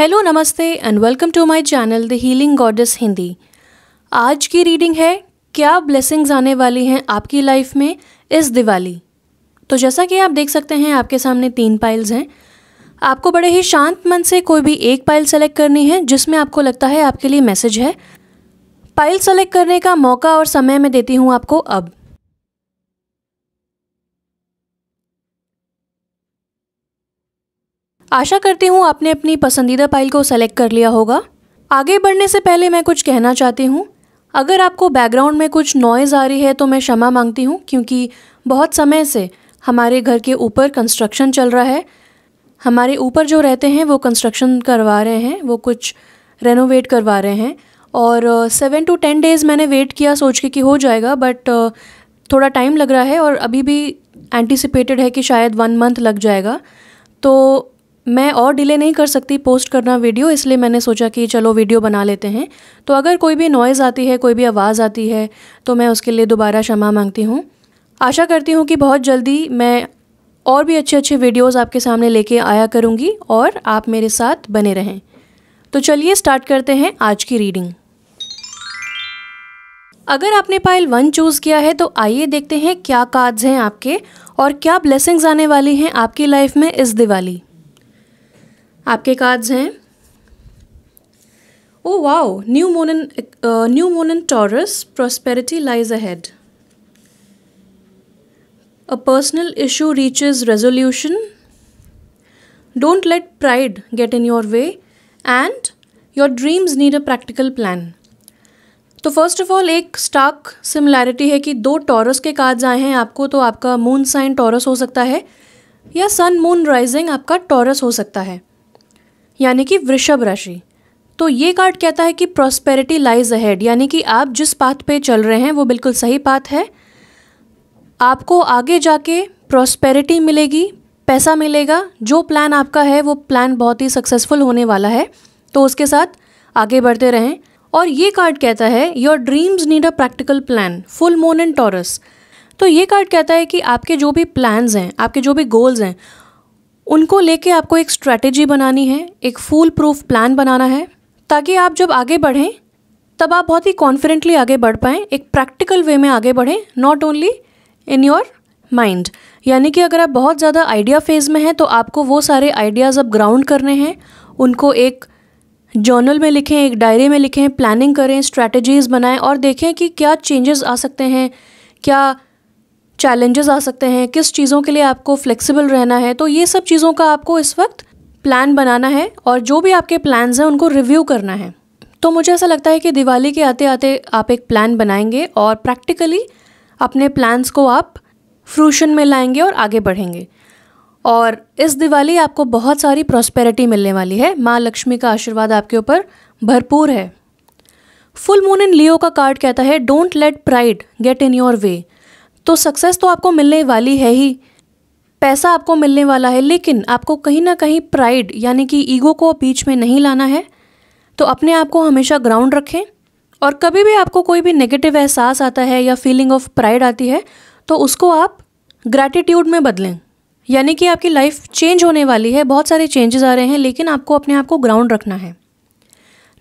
Hello नमस्ते and welcome to my channel the healing goddess Hindi. आज की रीडिंग है क्या ब्लेसिंग्स आने वाली हैं आपकी लाइफ में इस दिवाली। तो जैसा कि आप देख सकते हैं आपके सामने 3 पाइल्स हैं। आपको बड़े ही शांत मन से कोई भी एक पाइल सेलेक्ट करनी है जिसमें आपको लगता है आपके लिए मैसेज है। पाइल सेलेक्ट करने का मौका और समय मैं देती हूँ आपको अब। आशा करती हूँ आपने अपनी पसंदीदा पाइल को सेलेक्ट कर लिया होगा। आगे बढ़ने से पहले मैं कुछ कहना चाहती हूँ। अगर आपको बैकग्राउंड में कुछ नॉइज़ आ रही है तो मैं क्षमा मांगती हूँ, क्योंकि बहुत समय से हमारे घर के ऊपर कंस्ट्रक्शन चल रहा है। हमारे ऊपर जो रहते हैं वो कंस्ट्रक्शन करवा रहे हैं, वो कुछ रेनोवेट करवा रहे हैं और 7 to 10 डेज़ मैंने वेट किया सोच के कि हो जाएगा, बट थोड़ा टाइम लग रहा है और अभी भी एंटिसिपेटेड है कि शायद 1 मंथ लग जाएगा। तो मैं और डिले नहीं कर सकती पोस्ट करना वीडियो, इसलिए मैंने सोचा कि चलो वीडियो बना लेते हैं। तो अगर कोई भी नॉइज़ आती है, कोई भी आवाज़ आती है तो मैं उसके लिए दोबारा क्षमा मांगती हूँ। आशा करती हूँ कि बहुत जल्दी मैं और भी अच्छे वीडियोज़ आपके सामने लेके आया करूँगी और आप मेरे साथ बने रहें। तो चलिए स्टार्ट करते हैं आज की रीडिंग। अगर आपने पाइल 1 चूज़ किया है तो आइए देखते हैं क्या कार्ड्स हैं आपके और क्या ब्लेसिंग्स आने वाली हैं आपकी लाइफ में इस दिवाली। आपके कार्ड्स हैं, oh wow, new moon in taurus, prosperity lies ahead, a personal issue reaches resolution, don't let pride get in your way and your dreams need a practical plan. तो first of all एक Stark similarity है कि 2 taurus के cards आए हैं आपको। तो आपका मून साइन टॉरस हो सकता है या सन मून राइजिंग आपका टॉरस हो सकता है, यानी कि वृषभ राशि। तो ये कार्ड कहता है कि प्रॉस्पेरिटी लाइज अहेड, यानी कि आप जिस पाथ पे चल रहे हैं वो बिल्कुल सही पाथ है। आपको आगे जाके प्रॉस्पेरिटी मिलेगी, पैसा मिलेगा। जो प्लान आपका है वो प्लान बहुत ही सक्सेसफुल होने वाला है, तो उसके साथ आगे बढ़ते रहें। और ये कार्ड कहता है your dreams need a practical plan, full moon in taurus. तो ये कार्ड कहता है कि आपके जो भी प्लान्स हैं, आपके जो भी गोल्स हैं, उनको लेके आपको एक स्ट्रैटेजी बनानी है, एक फूल प्रूफ प्लान बनाना है, ताकि आप जब आगे बढ़ें तब आप बहुत ही कॉन्फिडेंटली आगे बढ़ पाएँ, एक प्रैक्टिकल वे में आगे बढ़ें, not only in your mind. यानी कि अगर आप बहुत ज़्यादा आइडिया फेज़ में हैं तो आपको वो सारे आइडियाज़ अब ग्राउंड करने हैं, उनको एक जर्नल में लिखें, एक डायरी में लिखें, प्लानिंग करें, स्ट्रैटेजीज़ बनाएं और देखें कि क्या चेंजेस आ सकते हैं, क्या चैलेंजेस आ सकते हैं, किस चीज़ों के लिए आपको फ्लेक्सिबल रहना है। तो ये सब चीज़ों का आपको इस वक्त प्लान बनाना है और जो भी आपके प्लान्स हैं उनको रिव्यू करना है। तो मुझे ऐसा लगता है कि दिवाली के आते आते आप एक प्लान बनाएंगे और प्रैक्टिकली अपने प्लान्स को आप फ्रूशन में लाएंगे और आगे बढ़ेंगे। और इस दिवाली आपको बहुत सारी प्रॉस्पेरिटी मिलने वाली है। माँ लक्ष्मी का आशीर्वाद आपके ऊपर भरपूर है। फुल मून इन लियो का कार्ड कहता है don't let pride get in your way. तो सक्सेस तो आपको मिलने वाली है ही, पैसा आपको मिलने वाला है, लेकिन आपको कहीं ना कहीं प्राइड यानी कि ईगो को बीच में नहीं लाना है। तो अपने आप को हमेशा ग्राउंड रखें और कभी भी आपको कोई भी नेगेटिव एहसास आता है या फीलिंग ऑफ प्राइड आती है तो उसको आप ग्रैटिट्यूड में बदलें। यानी कि आपकी लाइफ चेंज होने वाली है, बहुत सारे चेंजेस आ रहे हैं, लेकिन आपको अपने आप को ग्राउंड रखना है।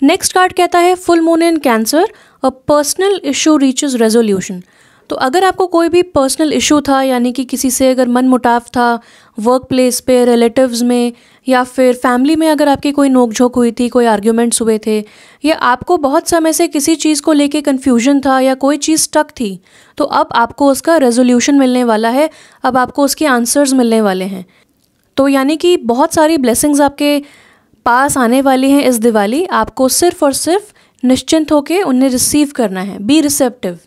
नेक्स्ट कार्ड कहता है full moon in cancer, a personal issue reaches resolution. तो अगर आपको कोई भी पर्सनल इशू था, यानी कि किसी से अगर मन मुटाव था वर्क प्लेस पे, रिलेटिव्स में या फिर फैमिली में, अगर आपकी कोई नोकझोंक हुई थी, कोई आर्ग्यूमेंट्स हुए थे, या आपको बहुत समय से किसी चीज़ को लेके कन्फ्यूजन था या कोई चीज़ स्टक थी, तो अब आपको उसका रेजोल्यूशन मिलने वाला है, अब आपको उसके आंसर्स मिलने वाले हैं। तो यानी कि बहुत सारी ब्लेसिंग्स आपके पास आने वाली हैं इस दिवाली। आपको सिर्फ और सिर्फ निश्चिंत होकर उन्हें रिसीव करना है, बी रिसेप्टिव।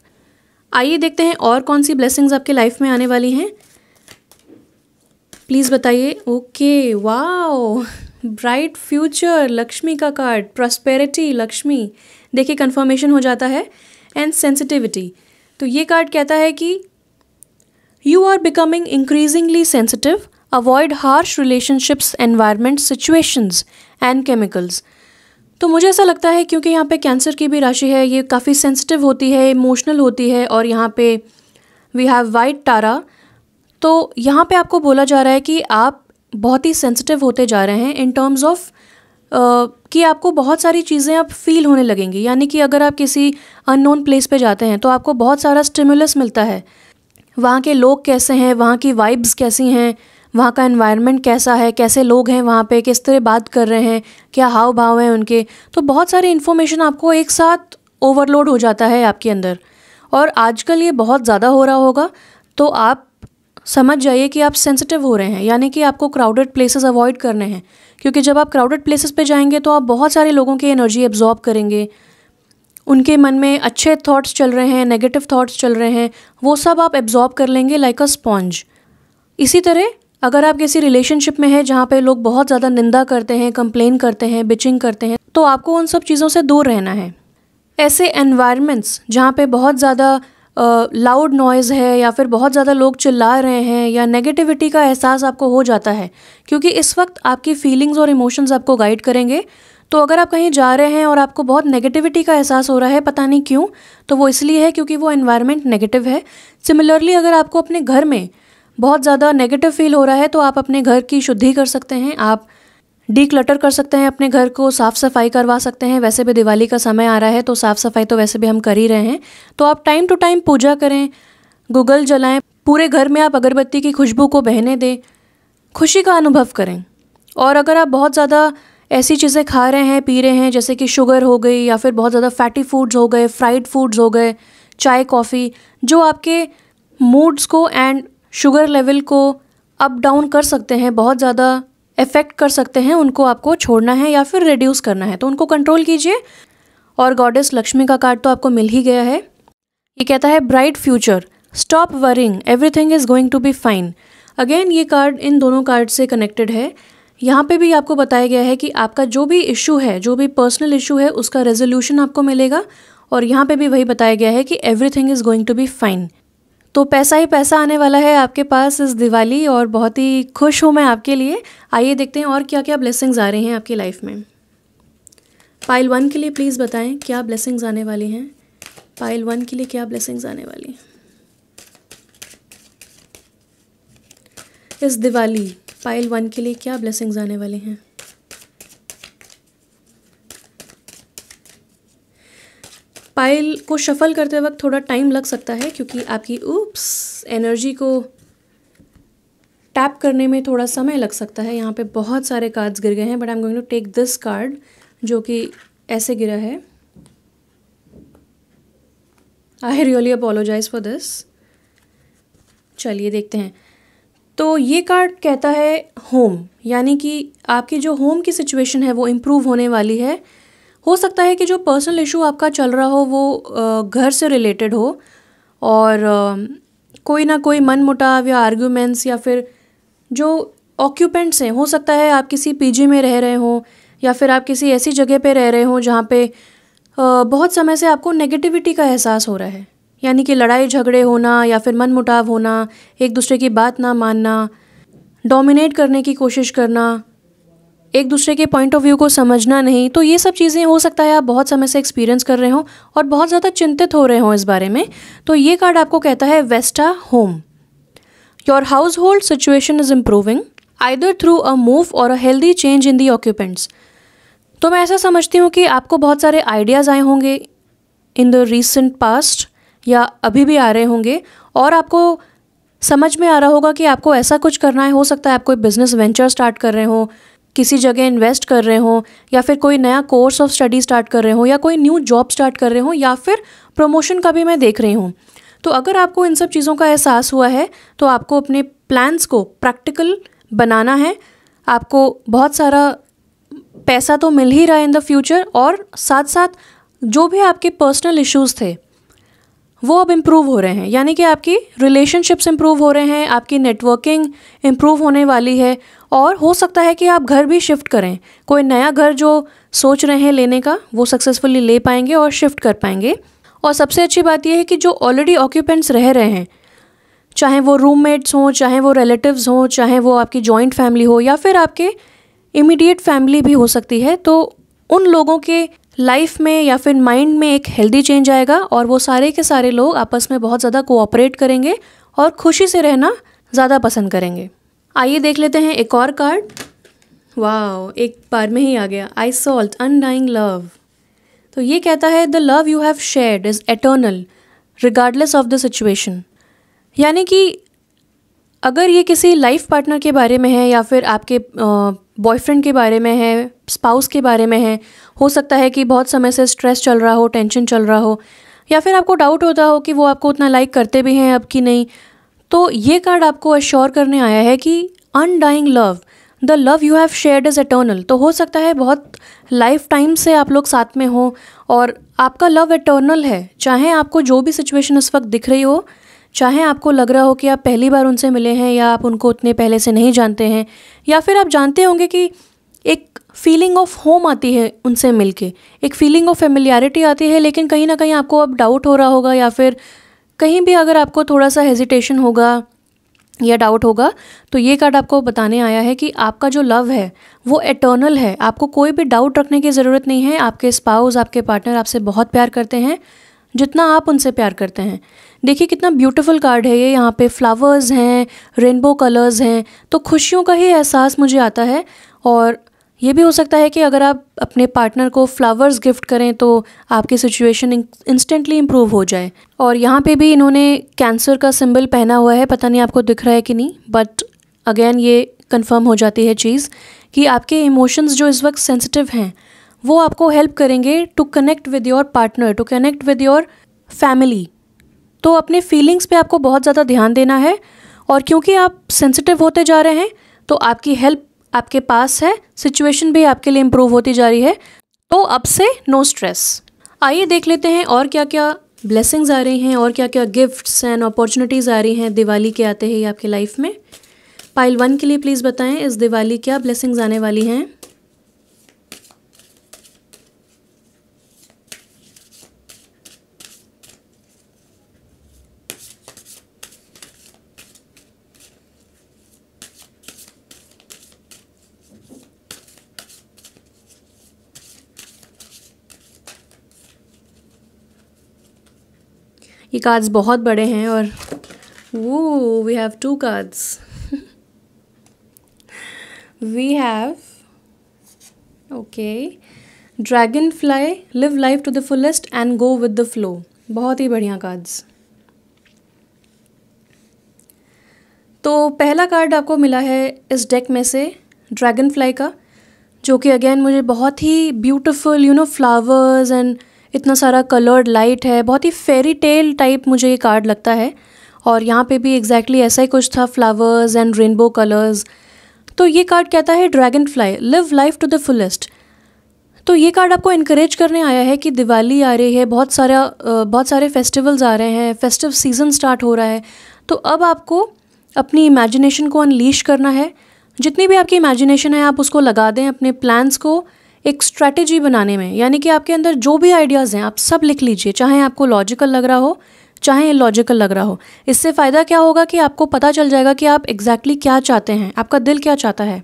आइए देखते हैं और कौन सी ब्लेसिंग्स आपके लाइफ में आने वाली हैं, प्लीज़ बताइए। Okay, wow, bright future, Lakshmi का कार्ड, प्रॉस्पेरिटी, लक्ष्मी, देखिए कंफर्मेशन हो जाता है, एंड सेंसिटिविटी। तो ये कार्ड कहता है कि you are becoming increasingly sensitive, avoid harsh relationships, environment, situations and chemicals. तो मुझे ऐसा लगता है क्योंकि यहाँ पे कैंसर की भी राशि है, ये काफ़ी सेंसिटिव होती है, इमोशनल होती है, और यहाँ पे वी हैव वाइट तारा। तो यहाँ पे आपको बोला जा रहा है कि आप बहुत ही सेंसिटिव होते जा रहे हैं इन टर्म्स ऑफ कि आपको बहुत सारी चीज़ें अब फील होने लगेंगी। यानी कि अगर आप किसी अननोन प्लेस पे जाते हैं तो आपको बहुत सारा स्टिमुलस मिलता है। वहाँ के लोग कैसे हैं, वहाँ की वाइब्स कैसी हैं, वहाँ का एनवायरनमेंट कैसा है, कैसे लोग हैं वहाँ पे, किस तरह बात कर रहे हैं, क्या हाव भाव हैं उनके। तो बहुत सारी इन्फॉर्मेशन आपको एक साथ ओवरलोड हो जाता है आपके अंदर, और आजकल ये बहुत ज़्यादा हो रहा होगा। तो आप समझ जाइए कि आप सेंसिटिव हो रहे हैं, यानी कि आपको क्राउडेड प्लेसेस अवॉइड करने हैं, क्योंकि जब आप क्राउडेड प्लेसेस पे जाएंगे तो आप बहुत सारे लोगों की एनर्जी एब्जॉर्ब करेंगे। उनके मन में अच्छे थॉट्स चल रहे हैं, नेगेटिव थॉट्स चल रहे हैं, वो सब आप एब्जॉर्ब कर लेंगे लाइक अ स्पॉन्ज। इसी तरह अगर आप किसी रिलेशनशिप में हैं जहाँ पे लोग बहुत ज़्यादा निंदा करते हैं, कंप्लेन करते हैं, बिचिंग करते हैं, तो आपको उन सब चीज़ों से दूर रहना है। ऐसे एनवायरनमेंट्स जहाँ पे बहुत ज़्यादा लाउड नॉइज़ है या फिर बहुत ज़्यादा लोग चिल्ला रहे हैं या नेगेटिविटी का एहसास आपको हो जाता है, क्योंकि इस वक्त आपकी फीलिंग्स और इमोशंस आपको गाइड करेंगे। तो अगर आप कहीं जा रहे हैं और आपको बहुत नेगेटिविटी का एहसास हो रहा है, पता नहीं क्यों, तो वो इसलिए है क्योंकि वो एनवायरनमेंट नेगेटिव है। सिमिलरली अगर आपको अपने घर में बहुत ज़्यादा नेगेटिव फील हो रहा है तो आप अपने घर की शुद्धि कर सकते हैं, आप डीक्लटर कर सकते हैं, अपने घर को साफ़ सफाई करवा सकते हैं। वैसे भी दिवाली का समय आ रहा है तो साफ़ सफाई तो वैसे भी हम कर ही रहे हैं। तो आप टाइम टू टाइम पूजा करें, गूगल जलाएं, पूरे घर में आप अगरबत्ती की खुशबू को बहने दें, खुशी का अनुभव करें। और अगर आप बहुत ज़्यादा ऐसी चीज़ें खा रहे हैं, पी रहे हैं, जैसे कि शुगर हो गई या फिर बहुत ज़्यादा फैटी फूड्स हो गए, फ्राइड फूड्स हो गए, चाय कॉफ़ी, जो आपके मूड्स को एंड शुगर लेवल को अप डाउन कर सकते हैं, बहुत ज़्यादा इफ़ेक्ट कर सकते हैं, उनको आपको छोड़ना है या फिर रिड्यूस करना है, तो उनको कंट्रोल कीजिए। और गॉडेस लक्ष्मी का कार्ड तो आपको मिल ही गया है। ये कहता है bright future, stop worrying, everything is going to be fine. Again ये कार्ड इन दोनों कार्ड से कनेक्टेड है। यहाँ पे भी आपको बताया गया है कि आपका जो भी इशू है, जो भी पर्सनल इशू है, उसका रेजोल्यूशन आपको मिलेगा। और यहाँ पे भी वही बताया गया है कि everything is going to be fine. तो पैसा ही पैसा आने वाला है आपके पास इस दिवाली, और बहुत ही खुश हूँ मैं आपके लिए। आइए देखते हैं और क्या क्या ब्लेसिंग्स आ रही हैं आपकी लाइफ में। पाइल 1 के लिए प्लीज़ बताएं क्या ब्लेसिंग्स आने वाली हैं। पाइल 1 के लिए क्या ब्लेसिंग्स आने वाली हैं इस दिवाली। पाइल 1 के लिए क्या ब्लेसिंग्स आने वाली हैं। पाइल को शफल करते वक्त थोड़ा टाइम लग सकता है, क्योंकि आपकी एनर्जी को टैप करने में थोड़ा समय लग सकता है। यहाँ पे बहुत सारे कार्ड्स गिर गए हैं, but I am going to take this card जो कि ऐसे गिरा है। I really apologise for this. चलिए देखते हैं। तो ये कार्ड कहता है होम, यानी कि आपकी जो होम की सिचुएशन है वो इम्प्रूव होने वाली है। हो सकता है कि जो पर्सनल इशू आपका चल रहा हो वो घर से रिलेटेड हो, और कोई ना कोई मनमुटाव या आर्ग्यूमेंट्स, या फिर जो ऑक्यूपेंट्स हैं, हो सकता है आप किसी पीजी में रह रहे हों या फिर आप किसी ऐसी जगह पे रह रहे हों जहाँ पे बहुत समय से आपको नेगेटिविटी का एहसास हो रहा है, यानी कि लड़ाई झगड़े होना या फिर मनमुटाव होना, एक दूसरे की बात ना मानना, डोमिनेट करने की कोशिश करना, एक दूसरे के पॉइंट ऑफ व्यू को समझना नहीं। तो ये सब चीज़ें हो सकता है आप बहुत समय से एक्सपीरियंस कर रहे हो और बहुत ज़्यादा चिंतित हो रहे हो इस बारे में। तो ये कार्ड आपको कहता है Vesta home, your household situation is improving either through a move or a healthy change in the occupants. तो मैं ऐसा समझती हूँ कि आपको बहुत सारे आइडियाज़ आए होंगे इन द रिसेंट पास्ट, या अभी भी आ रहे होंगे, और आपको समझ में आ रहा होगा कि आपको ऐसा कुछ करना है। हो सकता है आप कोई बिजनेस वेंचर स्टार्ट कर रहे हो, किसी जगह इन्वेस्ट कर रहे हो, या फिर कोई नया कोर्स ऑफ स्टडी स्टार्ट कर रहे हो, या कोई न्यू जॉब स्टार्ट कर रहे हो, या फिर प्रमोशन का भी मैं देख रही हूँ। तो अगर आपको इन सब चीज़ों का एहसास हुआ है तो आपको अपने प्लान्स को प्रैक्टिकल बनाना है। आपको बहुत सारा पैसा तो मिल ही रहा है इन द फ्यूचर, और साथ साथ जो भी आपके पर्सनल इश्यूज़ थे वो अब इम्प्रूव हो रहे हैं, यानी कि आपकी रिलेशनशिप्स इम्प्रूव हो रहे हैं, आपकी नेटवर्किंग इम्प्रूव होने वाली है, और हो सकता है कि आप घर भी शिफ्ट करें। कोई नया घर जो सोच रहे हैं लेने का वो सक्सेसफुली ले पाएंगे और शिफ्ट कर पाएंगे। और सबसे अच्छी बात यह है कि जो ऑलरेडी ऑक्यूपेंट्स रह रहे हैं, चाहे वो रूममेट्स हों, चाहे वो रिलेटिव्स हों, चाहे वो आपकी जॉइंट फैमिली हो, या फिर आपके इमीडिएट फैमिली भी हो सकती है, तो उन लोगों के लाइफ में या फिर माइंड में एक हेल्दी चेंज आएगा, और वो सारे के सारे लोग आपस में बहुत ज़्यादा कोऑपरेट करेंगे और खुशी से रहना ज़्यादा पसंद करेंगे। आइए देख लेते हैं एक और कार्ड। वाह, एक बार में ही आ गया। आई सॉल्ट अनडाइंग लव। तो ये कहता है the love you have shared is eternal regardless of the situation. यानी कि अगर ये किसी लाइफ पार्टनर के बारे में है या फिर आपके बॉयफ्रेंड के बारे में है, स्पाउस के बारे में है, हो सकता है कि बहुत समय से स्ट्रेस चल रहा हो, टेंशन चल रहा हो, या फिर आपको डाउट होता हो कि वो आपको उतना लाइक करते भी हैं अब कि नहीं, तो ये कार्ड आपको अश्योर करने आया है कि undying love, the love you have shared is eternal. तो हो सकता है बहुत लाइफ टाइम से आप लोग साथ में हो और आपका लव एटर्नल है। चाहे आपको जो भी सिचुएशन इस वक्त दिख रही हो, चाहे आपको लग रहा हो कि आप पहली बार उनसे मिले हैं या आप उनको उतने पहले से नहीं जानते हैं, या फिर आप जानते होंगे कि एक फीलिंग ऑफ होम आती है उनसे मिलके, एक फीलिंग ऑफ फेमिलियरिटी आती है, लेकिन कहीं ना कहीं आपको अब डाउट हो रहा होगा या फिर कहीं भी अगर आपको थोड़ा सा हेजिटेशन होगा या डाउट होगा, तो ये कार्ड आपको बताने आया है कि आपका जो लव है वो एटर्नल है। आपको कोई भी डाउट रखने की ज़रूरत नहीं है। आपके स्पाउस, आपके पार्टनर आपसे बहुत प्यार करते हैं जितना आप उनसे प्यार करते हैं। देखिए कितना ब्यूटीफुल कार्ड है ये। यहाँ पे फ्लावर्स हैं, रेनबो कलर्स हैं, तो खुशियों का ही एहसास मुझे आता है। और ये भी हो सकता है कि अगर आप अपने पार्टनर को फ्लावर्स गिफ्ट करें तो आपकी सिचुएशन इंस्टेंटली इम्प्रूव हो जाए। और यहाँ पे भी इन्होंने कैंसर का सिंबल पहना हुआ है, पता नहीं आपको दिख रहा है कि नहीं, बट अगेन ये कंफर्म हो जाती है चीज़ कि आपके इमोशंस जो इस वक्त सेंसिटिव हैं वो आपको हेल्प करेंगे to connect with your partner, to connect with your family. तो अपने फीलिंग्स पे आपको बहुत ज़्यादा ध्यान देना है, और क्योंकि आप सेंसिटिव होते जा रहे हैं तो आपकी हेल्प आपके पास है, सिचुएशन भी आपके लिए इम्प्रूव होती जा रही है। तो अब से नो स्ट्रेस। आइए देख लेते हैं और क्या क्या ब्लेसिंग्स आ रही हैं और क्या क्या गिफ्ट्स एंड अपॉर्चुनिटीज़ आ रही हैं दिवाली के आते ही आपकी लाइफ में। पाइल 1 के लिए प्लीज़ बताएं इस दिवाली क्या ब्लेसिंग्स आने वाली हैं। ये कार्ड्स बहुत बड़े हैं और वो we have 2 cards. We have okay, dragonfly, live life to the fullest and go with the flow. बहुत ही बढ़िया कार्ड्स। तो पहला कार्ड आपको मिला है इस डेक में से ड्रैगन फ्लाई का, जो कि अगेन मुझे बहुत ही ब्यूटीफुल फ्लावर्स एंड इतना सारा कलर्ड लाइट है, बहुत ही फेरी टेल टाइप मुझे ये कार्ड लगता है। और यहाँ पे भी एग्जैक्टली ऐसा ही कुछ था, फ्लावर्स एंड रेनबो कलर्स। तो ये कार्ड कहता है dragonfly, live life to the fullest. तो ये कार्ड आपको इनकरेज करने आया है कि दिवाली आ रही है, बहुत सारे फेस्टिवल्स आ रहे हैं, फेस्टिव सीजन स्टार्ट हो रहा है। तो अब आपको अपनी इमेजिनेशन को अनलीश करना है। जितनी भी आपकी इमेजिनेशन है आप उसको लगा दें अपने प्लान्स को एक स्ट्रैटेजी बनाने में। यानी कि आपके अंदर जो भी आइडियाज़ हैं आप सब लिख लीजिए, चाहे आपको लॉजिकल लग रहा हो चाहे इलॉजिकल लग रहा हो। इससे फ़ायदा क्या होगा कि आपको पता चल जाएगा कि आप एग्जैक्टली क्या चाहते हैं, आपका दिल क्या चाहता है।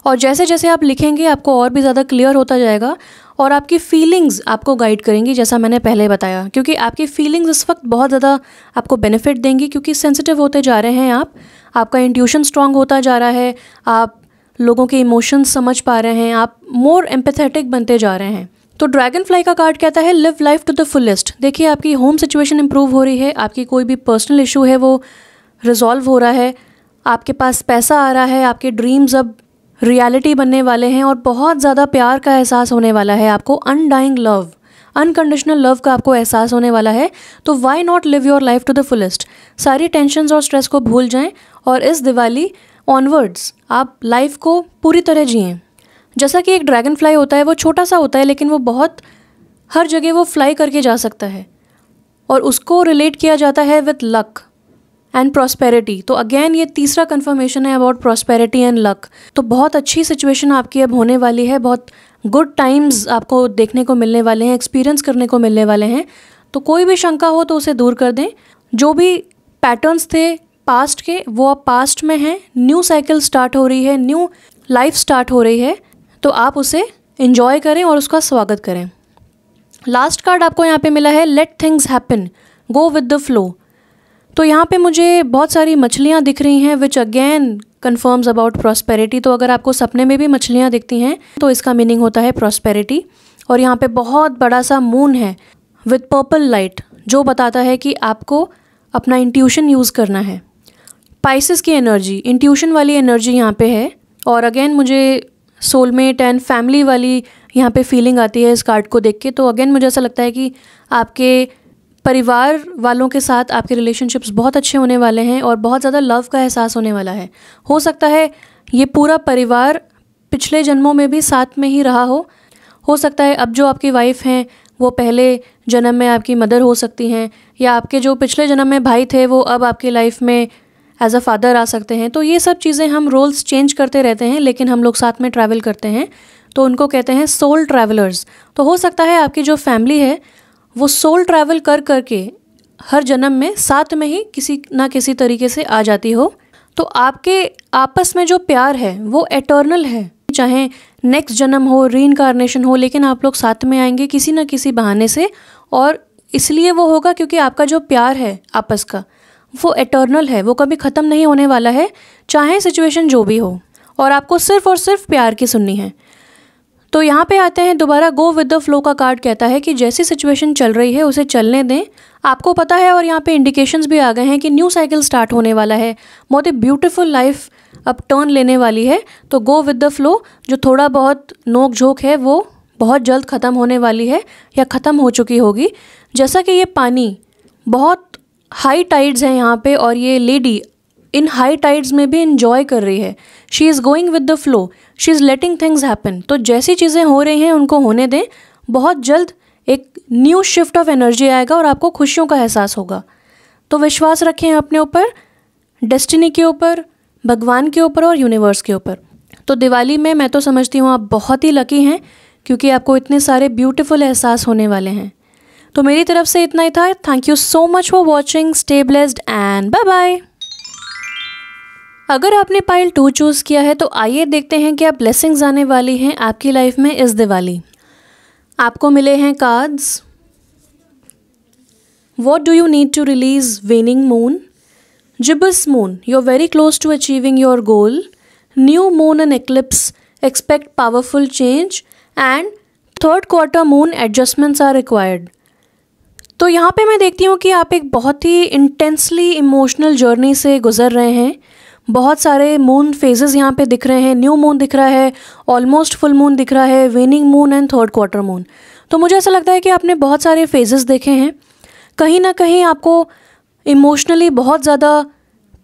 और जैसे जैसे आप लिखेंगे आपको और भी ज़्यादा क्लियर होता जाएगा और आपकी फीलिंग्स आपको गाइड करेंगी, जैसा मैंने पहले बताया। क्योंकि आपकी फीलिंग्स इस वक्त बहुत ज़्यादा आपको बेनिफिट देंगी, क्योंकि सेंसिटिव होते जा रहे हैं आप, आपका इंट्यूशन स्ट्रांग होता जा रहा है, आप लोगों के इमोशंस समझ पा रहे हैं, आप मोर एम्पैथेटिक बनते जा रहे हैं। तो ड्रैगन फ्लाई का कार्ड कहता है live life to the fullest. देखिए आपकी होम सिचुएशन इंप्रूव हो रही है, आपकी कोई भी पर्सनल इशू है वो रिजॉल्व हो रहा है, आपके पास पैसा आ रहा है, आपके ड्रीम्स अब रियलिटी बनने वाले हैं और बहुत ज़्यादा प्यार का एहसास होने वाला है आपको। अनडाइंग लव, अनकंडीशनल लव का आपको एहसास होने वाला है। तो why not live your life to the fullest. सारी टेंशन्स और स्ट्रेस को भूल जाएं और इस दिवाली ऑनवर्ड्स आप लाइफ को पूरी तरह जिएं। जैसा कि एक ड्रैगन फ्लाई होता है, वो छोटा सा होता है लेकिन वो बहुत हर जगह वो फ्लाई करके जा सकता है, और उसको रिलेट किया जाता है विथ लक एंड प्रॉस्पेरिटी। तो अगेन ये तीसरा कन्फर्मेशन है अबाउट प्रॉस्पेरिटी एंड लक। तो बहुत अच्छी सिचुएशन आपकी अब होने वाली है, बहुत गुड टाइम्स आपको देखने को मिलने वाले हैं, एक्सपीरियंस करने को मिलने वाले हैं। तो कोई भी शंका हो तो उसे दूर कर दें। जो भी पैटर्न्स थे पास्ट के वो अब पास्ट में हैं, न्यू साइकिल स्टार्ट हो रही है, न्यू लाइफ स्टार्ट हो रही है, तो आप उसे एंजॉय करें और उसका स्वागत करें। लास्ट कार्ड आपको यहाँ पे मिला है let things happen, go with the flow. तो यहाँ पे मुझे बहुत सारी मछलियाँ दिख रही हैं which again confirms about prosperity. तो अगर आपको सपने में भी मछलियाँ दिखती हैं तो इसका मीनिंग होता है प्रॉस्पेरिटी। और यहाँ पे बहुत बड़ा सा मून है विद पर्पल लाइट, जो बताता है कि आपको अपना इंट्यूशन यूज़ करना है। पाइसेस की एनर्जी, इंट्यूशन वाली एनर्जी यहाँ पे है। और अगेन मुझे सोलमेट एंड फैमिली वाली यहाँ पे फीलिंग आती है इस कार्ड को देख के। तो अगेन मुझे ऐसा लगता है कि आपके परिवार वालों के साथ आपके रिलेशनशिप्स बहुत अच्छे होने वाले हैं और बहुत ज़्यादा लव का एहसास होने वाला है। हो सकता है ये पूरा परिवार पिछले जन्मों में भी साथ में ही रहा हो सकता है अब जो आपकी वाइफ हैं वो पहले जन्म में आपकी मदर हो सकती हैं, या आपके जो पिछले जन्म में भाई थे वो अब आपकी लाइफ में एज अ फादर आ सकते हैं। तो ये सब चीज़ें, हम रोल्स चेंज करते रहते हैं लेकिन हम लोग साथ में ट्रैवल करते हैं, तो उनको कहते हैं सोल ट्रैवलर्स। तो हो सकता है आपकी जो फैमिली है वो सोल ट्रैवल कर करके हर जन्म में साथ में ही किसी ना किसी तरीके से आ जाती हो। तो आपके आपस में जो प्यार है वो एटर्नल है, चाहे नेक्स्ट जन्म हो, रीइंकार्नेशन हो, लेकिन आप लोग साथ में आएंगे किसी ना किसी बहाने से। और इसलिए वो होगा क्योंकि आपका जो प्यार है आपस का वो एटर्नल है, वो कभी ख़त्म नहीं होने वाला है, चाहे सिचुएशन जो भी हो। और आपको सिर्फ़ और सिर्फ प्यार की सुननी है। तो यहाँ पे आते हैं दोबारा, गो विद द फ्लो का कार्ड कहता है कि जैसी सिचुएशन चल रही है उसे चलने दें, आपको पता है। और यहाँ पे इंडिकेशंस भी आ गए हैं कि न्यू साइकिल स्टार्ट होने वाला है, बहुत ही ब्यूटीफुल लाइफ अब टर्न लेने वाली है। तो गो विद द फ्लो, जो थोड़ा बहुत नोक झोंक है वो बहुत जल्द ख़त्म होने वाली है या ख़त्म हो चुकी होगी। जैसा कि ये पानी बहुत हाई टाइड्स हैं यहाँ पे, और ये लेडी इन हाई टाइड्स में भी इंजॉय कर रही है। She is going with the flow, she is letting things happen. तो जैसी चीज़ें हो रही हैं उनको होने दें, बहुत जल्द एक न्यू शिफ्ट ऑफ एनर्जी आएगा और आपको खुशियों का एहसास होगा। तो विश्वास रखें अपने ऊपर, डेस्टिनी के ऊपर, भगवान के ऊपर और यूनिवर्स के ऊपर। तो दिवाली में मैं तो समझती हूँ आप बहुत ही लकी हैं क्योंकि आपको इतने सारे ब्यूटीफुल एहसास होने वाले हैं। तो मेरी तरफ से इतना ही था। Thank you so much for watching, stay blessed and bye bye. अगर आपने पाइल 2 चूज़ किया है तो आइए देखते हैं क्या ब्लेसिंग्स आने वाली हैं आपकी लाइफ में इस दिवाली। आपको मिले हैं cards, what do you need to release waning moon, gibbous moon, you are very close to achieving your goal, new moon and eclipse, expect powerful change, and third quarter moon, adjustments are required. तो यहाँ पे मैं देखती हूँ कि आप एक बहुत ही इंटेंसली इमोशनल जर्नी से गुजर रहे हैं। बहुत सारे मून फेजेस यहाँ पे दिख रहे हैं, न्यू मून दिख रहा है, ऑलमोस्ट फुल मून दिख रहा है, waning moon and third quarter moon. तो मुझे ऐसा लगता है कि आपने बहुत सारे फेजेस देखे हैं। कहीं ना कहीं आपको इमोशनली बहुत ज़्यादा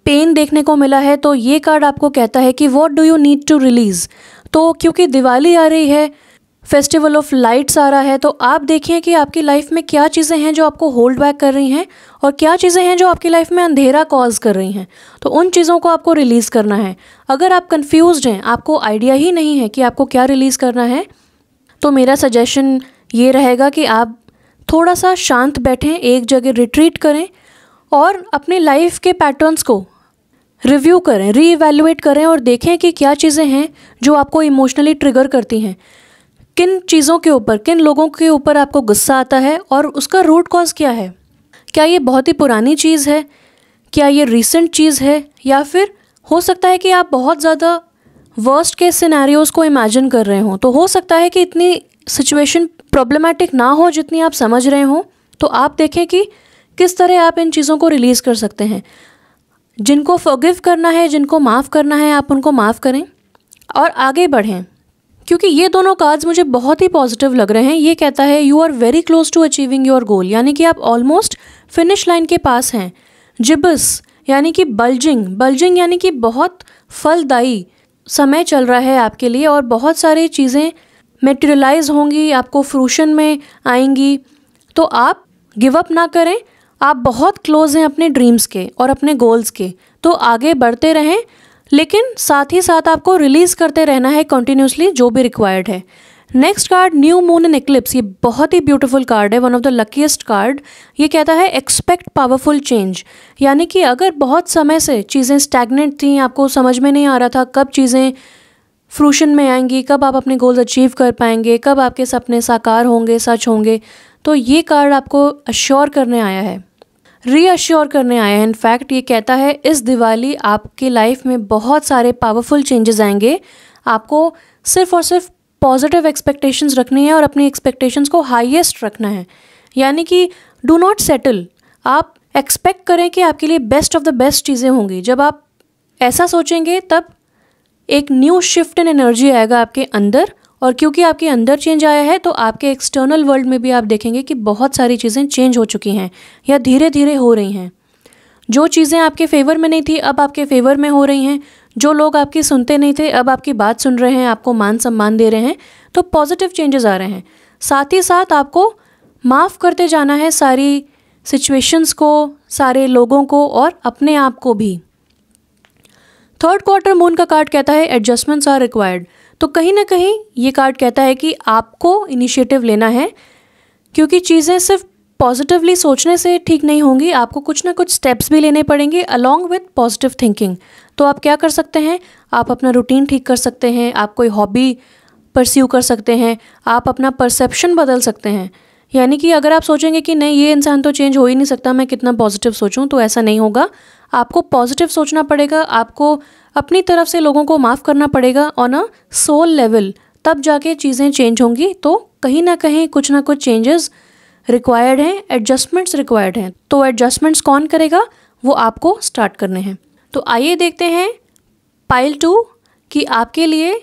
पेन देखने को मिला है। तो ये कार्ड आपको कहता है कि what do you need to release. तो क्योंकि दिवाली आ रही है, फेस्टिवल ऑफ लाइट्स आ रहा है, तो आप देखिए कि आपकी लाइफ में क्या चीज़ें हैं जो आपको होल्ड बैक कर रही हैं और क्या चीज़ें हैं जो आपकी लाइफ में अंधेरा कॉज कर रही हैं। तो उन चीज़ों को आपको रिलीज़ करना है। अगर आप कंफ्यूज्ड हैं, आपको आइडिया ही नहीं है कि आपको क्या रिलीज़ करना है, तो मेरा सजेशन ये रहेगा कि आप थोड़ा सा शांत बैठें, एक जगह रिट्रीट करें और अपने लाइफ के पैटर्न्स को रिव्यू करें, रीइवैल्यूएट करें और देखें कि क्या चीज़ें हैं जो आपको इमोशनली ट्रिगर करती हैं। किन चीज़ों के ऊपर, किन लोगों के ऊपर आपको गुस्सा आता है और उसका रूट कॉज क्या है। क्या ये बहुत ही पुरानी चीज़ है, क्या ये रीसेंट चीज़ है, या फिर हो सकता है कि आप बहुत ज़्यादा वर्स्ट केस सिनेरियोज़ को इमेजिन कर रहे हों। तो हो सकता है कि इतनी सिचुएशन प्रॉब्लमेटिक ना हो जितनी आप समझ रहे हों। तो आप देखें कि किस तरह आप इन चीज़ों को रिलीज़ कर सकते हैं। जिनको फॉरगिव करना है, जिनको माफ़ करना है, आप उनको माफ़ करें और आगे बढ़ें। क्योंकि ये दोनों कार्ड्स मुझे बहुत ही पॉजिटिव लग रहे हैं। ये कहता है you are very close to achieving your goal, यानी कि आप ऑलमोस्ट फिनिश लाइन के पास हैं। जिबस यानी कि बल्जिंग, बल्जिंग यानी कि बहुत फलदायी समय चल रहा है आपके लिए और बहुत सारी चीज़ें मेटेरियलाइज होंगी, आपको फ्रूशन में आएंगी। तो आप गिव अप ना करें, आप बहुत क्लोज हैं अपने ड्रीम्स के और अपने गोल्स के। तो आगे बढ़ते रहें, लेकिन साथ ही साथ आपको रिलीज़ करते रहना है कंटिन्यूसली जो भी रिक्वायर्ड है। Next card, new moon and eclipse, ये बहुत ही ब्यूटीफुल कार्ड है, one of the luckiest card. ये कहता है एक्सपेक्ट पावरफुल चेंज, यानी कि अगर बहुत समय से चीज़ें स्टैग्नेंट थी, आपको समझ में नहीं आ रहा था कब चीज़ें फ्रूशन में आएंगी, कब आप अपने गोल्स अचीव कर पाएंगे, कब आपके सपने साकार होंगे, सच होंगे, तो ये कार्ड आपको अश्योर करने आया है। रीअश्योर करने आया है। इनफैक्ट ये कहता है इस दिवाली आपकी लाइफ में बहुत सारे पावरफुल चेंजेस आएंगे। आपको सिर्फ और सिर्फ पॉजिटिव एक्सपेक्टेशंस रखनी है और अपनी एक्सपेक्टेशंस को हाईएस्ट रखना है। यानी कि डू नॉट सेटल, आप एक्सपेक्ट करें कि आपके लिए बेस्ट ऑफ द बेस्ट चीज़ें होंगी। जब आप ऐसा सोचेंगे तब एक न्यू शिफ्ट इन एनर्जी आएगा आपके अंदर, और क्योंकि आपके अंदर चेंज आया है तो आपके एक्सटर्नल वर्ल्ड में भी आप देखेंगे कि बहुत सारी चीज़ें चेंज हो चुकी हैं या धीरे धीरे हो रही हैं। जो चीज़ें आपके फेवर में नहीं थी अब आपके फेवर में हो रही हैं। जो लोग आपकी सुनते नहीं थे अब आपकी बात सुन रहे हैं, आपको मान सम्मान दे रहे हैं। तो पॉजिटिव चेंजेस आ रहे हैं। साथ ही साथ आपको माफ़ करते जाना है सारी सिचुएशंस को, सारे लोगों को और अपने आप को भी। थर्ड क्वार्टर मून का कार्ड कहता है एडजस्टमेंट्स आर रिक्वायर्ड। तो कहीं ना कहीं ये कार्ड कहता है कि आपको इनिशिएटिव लेना है, क्योंकि चीज़ें सिर्फ पॉजिटिवली सोचने से ठीक नहीं होंगी। आपको कुछ ना कुछ स्टेप्स भी लेने पड़ेंगे अलॉन्ग विथ पॉजिटिव थिंकिंग। तो आप क्या कर सकते हैं, आप अपना रूटीन ठीक कर सकते हैं, आप कोई हॉबी परस्यू कर सकते हैं, आप अपना परसेप्शन बदल सकते हैं। यानी कि अगर आप सोचेंगे कि नहीं ये इंसान तो चेंज हो ही नहीं सकता, मैं कितना पॉजिटिव सोचूं, तो ऐसा नहीं होगा। आपको पॉजिटिव सोचना पड़ेगा, आपको अपनी तरफ से लोगों को माफ़ करना पड़ेगा ऑन अ सोल लेवल, तब जाके चीज़ें चेंज होंगी। तो कहीं ना कहीं कुछ ना कुछ चेंजेस रिक्वायर्ड हैं, एडजस्टमेंट्स रिक्वायर्ड हैं। तो एडजस्टमेंट्स कौन करेगा, वो आपको स्टार्ट करने हैं। तो आइए देखते हैं पाइल 2 कि आपके लिए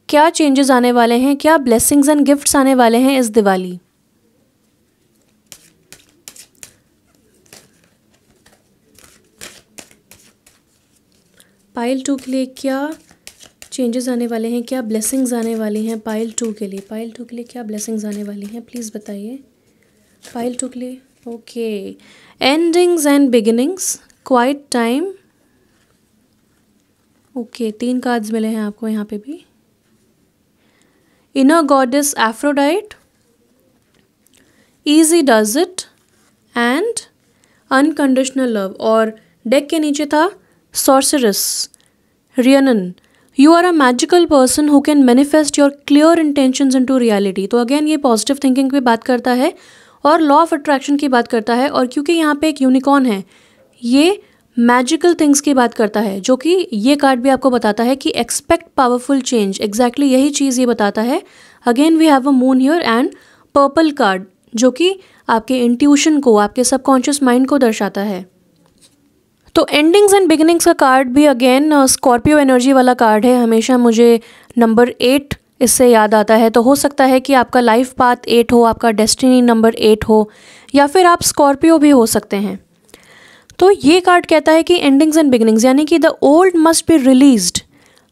क्या चेंजेस आने वाले हैं, क्या ब्लेसिंग्स एंड गिफ्ट्स आने वाले हैं इस दिवाली। पाइल 2 के लिए क्या चेंजेस आने वाले हैं, क्या ब्लेसिंग्स आने वाली हैं पाइल 2 के लिए। पाइल 2 के लिए क्या ब्लेसिंग्स आने वाली हैं, प्लीज़ बताइए। पाइल 2 के लिए okay, endings and beginnings, quiet time. Okay, 3 cards मिले हैं आपको यहाँ पे भी। Inner goddess Aphrodite, easy does it and unconditional love. और डेक के नीचे था sorceress, Rhiannon. You are a magical person who can manifest your clear intentions into reality. तो अगेन ये पॉजिटिव थिंकिंग पे बात करता है और लॉ ऑफ अट्रैक्शन की बात करता है। और क्योंकि यहाँ पे एक यूनिकॉर्न है, ये मैजिकल थिंग्स की बात करता है, जो कि ये कार्ड भी आपको बताता है कि एक्सपेक्ट पावरफुल चेंज। एग्जैक्टली यही चीज़ ये बताता है। Again we have a moon here and purple card, जो कि आपके इंट्यूशन को, आपके सबकॉन्शियस माइंड को दर्शाता है। तो एंडिंग्स एंड बिगिनिंग्स का कार्ड भी अगेन स्कॉर्पियो एनर्जी वाला कार्ड है। हमेशा मुझे नंबर 8 इससे याद आता है। तो हो सकता है कि आपका लाइफ पाथ 8 हो, आपका डेस्टिनी नंबर 8 हो, या फिर आप स्कॉर्पियो भी हो सकते हैं। तो ये कार्ड कहता है कि एंडिंग्स एंड बिगिनिंग्स, यानी कि the old must be released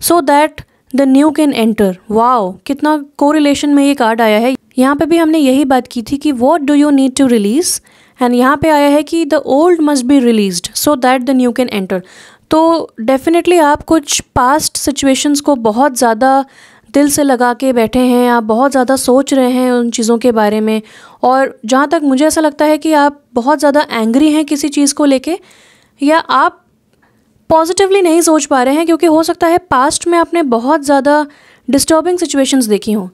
so that the new can enter. Wow, कितना कोरिलेशन में ये कार्ड आया है। यहाँ पे भी हमने यही बात की थी कि what do you need to release, and यहाँ पे आया है कि the old must be released so that the new can enter. तो डेफिनेटली आप कुछ पास्ट सिचुएशंस को बहुत ज़्यादा दिल से लगा के बैठे हैं, आप बहुत ज़्यादा सोच रहे हैं उन चीज़ों के बारे में। और जहाँ तक मुझे ऐसा लगता है कि आप बहुत ज़्यादा एंग्री हैं किसी चीज़ को लेके, या आप पॉजिटिवली नहीं सोच पा रहे हैं, क्योंकि हो सकता है पास्ट में आपने बहुत ज़्यादा डिस्टर्बिंग सिचुएशंस देखी हों।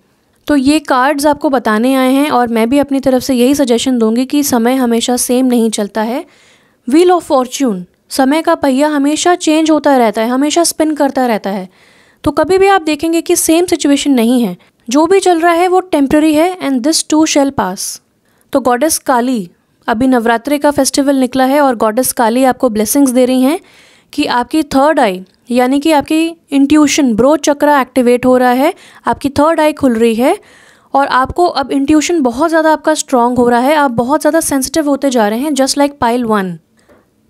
तो ये कार्ड्स आपको बताने आए हैं, और मैं भी अपनी तरफ से यही सजेशन दूंगी कि समय हमेशा सेम नहीं चलता है। व्हील ऑफ फॉर्च्यून, समय का पहिया हमेशा चेंज होता रहता है, हमेशा स्पिन करता रहता है। तो कभी भी आप देखेंगे कि सेम सिचुएशन नहीं है, जो भी चल रहा है वो टेम्पररी है, एंड दिस टू शैल पास। तो गॉडेस काली, अभी नवरात्रि का फेस्टिवल निकला है और गॉडेस काली आपको ब्लेसिंग्स दे रही हैं कि आपकी थर्ड आई, यानी कि आपकी इंट्यूशन, ब्रोच चक्रा एक्टिवेट हो रहा है, आपकी थर्ड आई खुल रही है, और आपको अब इंट्यूशन बहुत ज़्यादा आपका स्ट्रॉन्ग हो रहा है। आप बहुत ज़्यादा सेंसिटिव होते जा रहे हैं, जस्ट लाइक पाइल 1।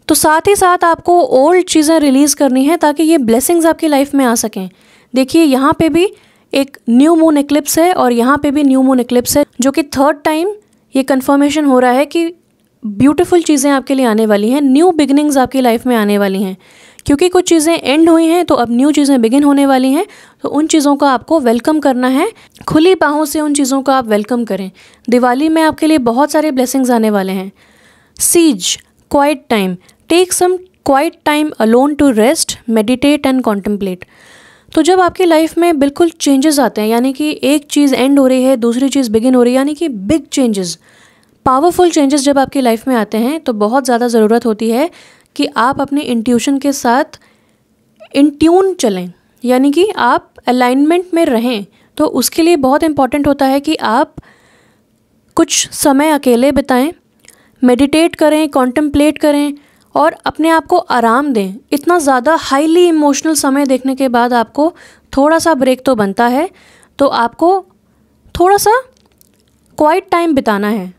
तो साथ ही साथ आपको ओल्ड चीज़ें रिलीज़ करनी है ताकि ये ब्लेसिंग्स आपकी लाइफ में आ सकें। देखिए यहाँ पे भी एक न्यू मून इक्लिप्स है और यहाँ पे भी न्यू मून इक्लिप्स है, जो कि थर्ड टाइम ये कन्फर्मेशन हो रहा है कि ब्यूटीफुल चीज़ें आपके लिए आने वाली हैं, न्यू बिगिनिंग्स आपकी लाइफ में आने वाली हैं। क्योंकि कुछ चीज़ें एंड हुई हैं तो अब न्यू चीज़ें बिगिन होने वाली हैं। तो उन चीज़ों का आपको वेलकम करना है, खुली बाहों से उन चीज़ों का आप वेलकम करें। दिवाली में आपके लिए बहुत सारे ब्लेसिंग्स आने वाले हैं। Cease, quiet time, take some quiet time alone to rest, meditate and contemplate. तो जब आपकी लाइफ में बिल्कुल चेंजेस आते हैं, यानी कि एक चीज़ एंड हो रही है, दूसरी चीज़ बिगिन हो रही है, यानी कि बिग चेंजेस, पावरफुल चेंजेस जब आपकी लाइफ में आते हैं तो बहुत ज़्यादा ज़रूरत होती है कि आप अपने इंट्यूशन के साथ इन ट्यून चलें, यानी कि आप अलाइनमेंट में रहें। तो उसके लिए बहुत इम्पॉर्टेंट होता है कि आप कुछ समय अकेले बिताएं, मेडिटेट करें, कॉन्टेम्पलेट करें और अपने आप को आराम दें। इतना ज़्यादा हाईली इमोशनल समय देखने के बाद आपको थोड़ा सा ब्रेक तो बनता है, तो आपको थोड़ा सा क्वाइट टाइम बिताना है।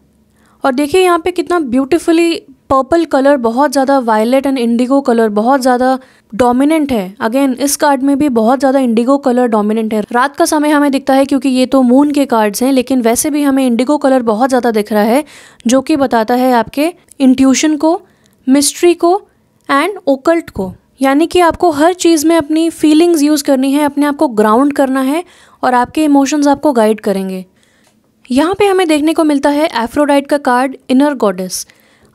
और देखिए यहाँ पे कितना ब्यूटीफुली पर्पल कलर, बहुत ज़्यादा वायलेट एंड इंडिगो कलर बहुत ज़्यादा डोमिनेंट है। अगेन इस कार्ड में भी बहुत ज़्यादा इंडिगो कलर डोमिनेंट है। रात का समय हमें दिखता है क्योंकि ये तो मून के कार्ड्स हैं, लेकिन वैसे भी हमें इंडिगो कलर बहुत ज़्यादा दिख रहा है, जो कि बताता है आपके इंट्यूशन को, मिस्ट्री को एंड ओकल्ट को। यानी कि आपको हर चीज़ में अपनी फीलिंग्स यूज़ करनी है, अपने आप को ग्राउंड करना है और आपके इमोशंस आपको गाइड करेंगे। यहाँ पे हमें देखने को मिलता है एफ्रोडाइट का card, inner goddess.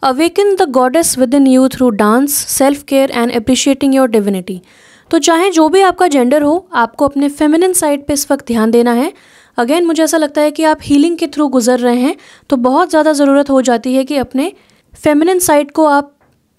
Awaken the goddess with in you through dance, self care and appreciating your divinity. तो चाहे जो भी आपका जेंडर हो, आपको अपने फेमिनिन साइड पे इस वक्त ध्यान देना है। अगेन मुझे ऐसा लगता है कि आप हीलिंग के थ्रू गुजर रहे हैं, तो बहुत ज़्यादा ज़रूरत हो जाती है कि अपने फेमिनिन साइड को आप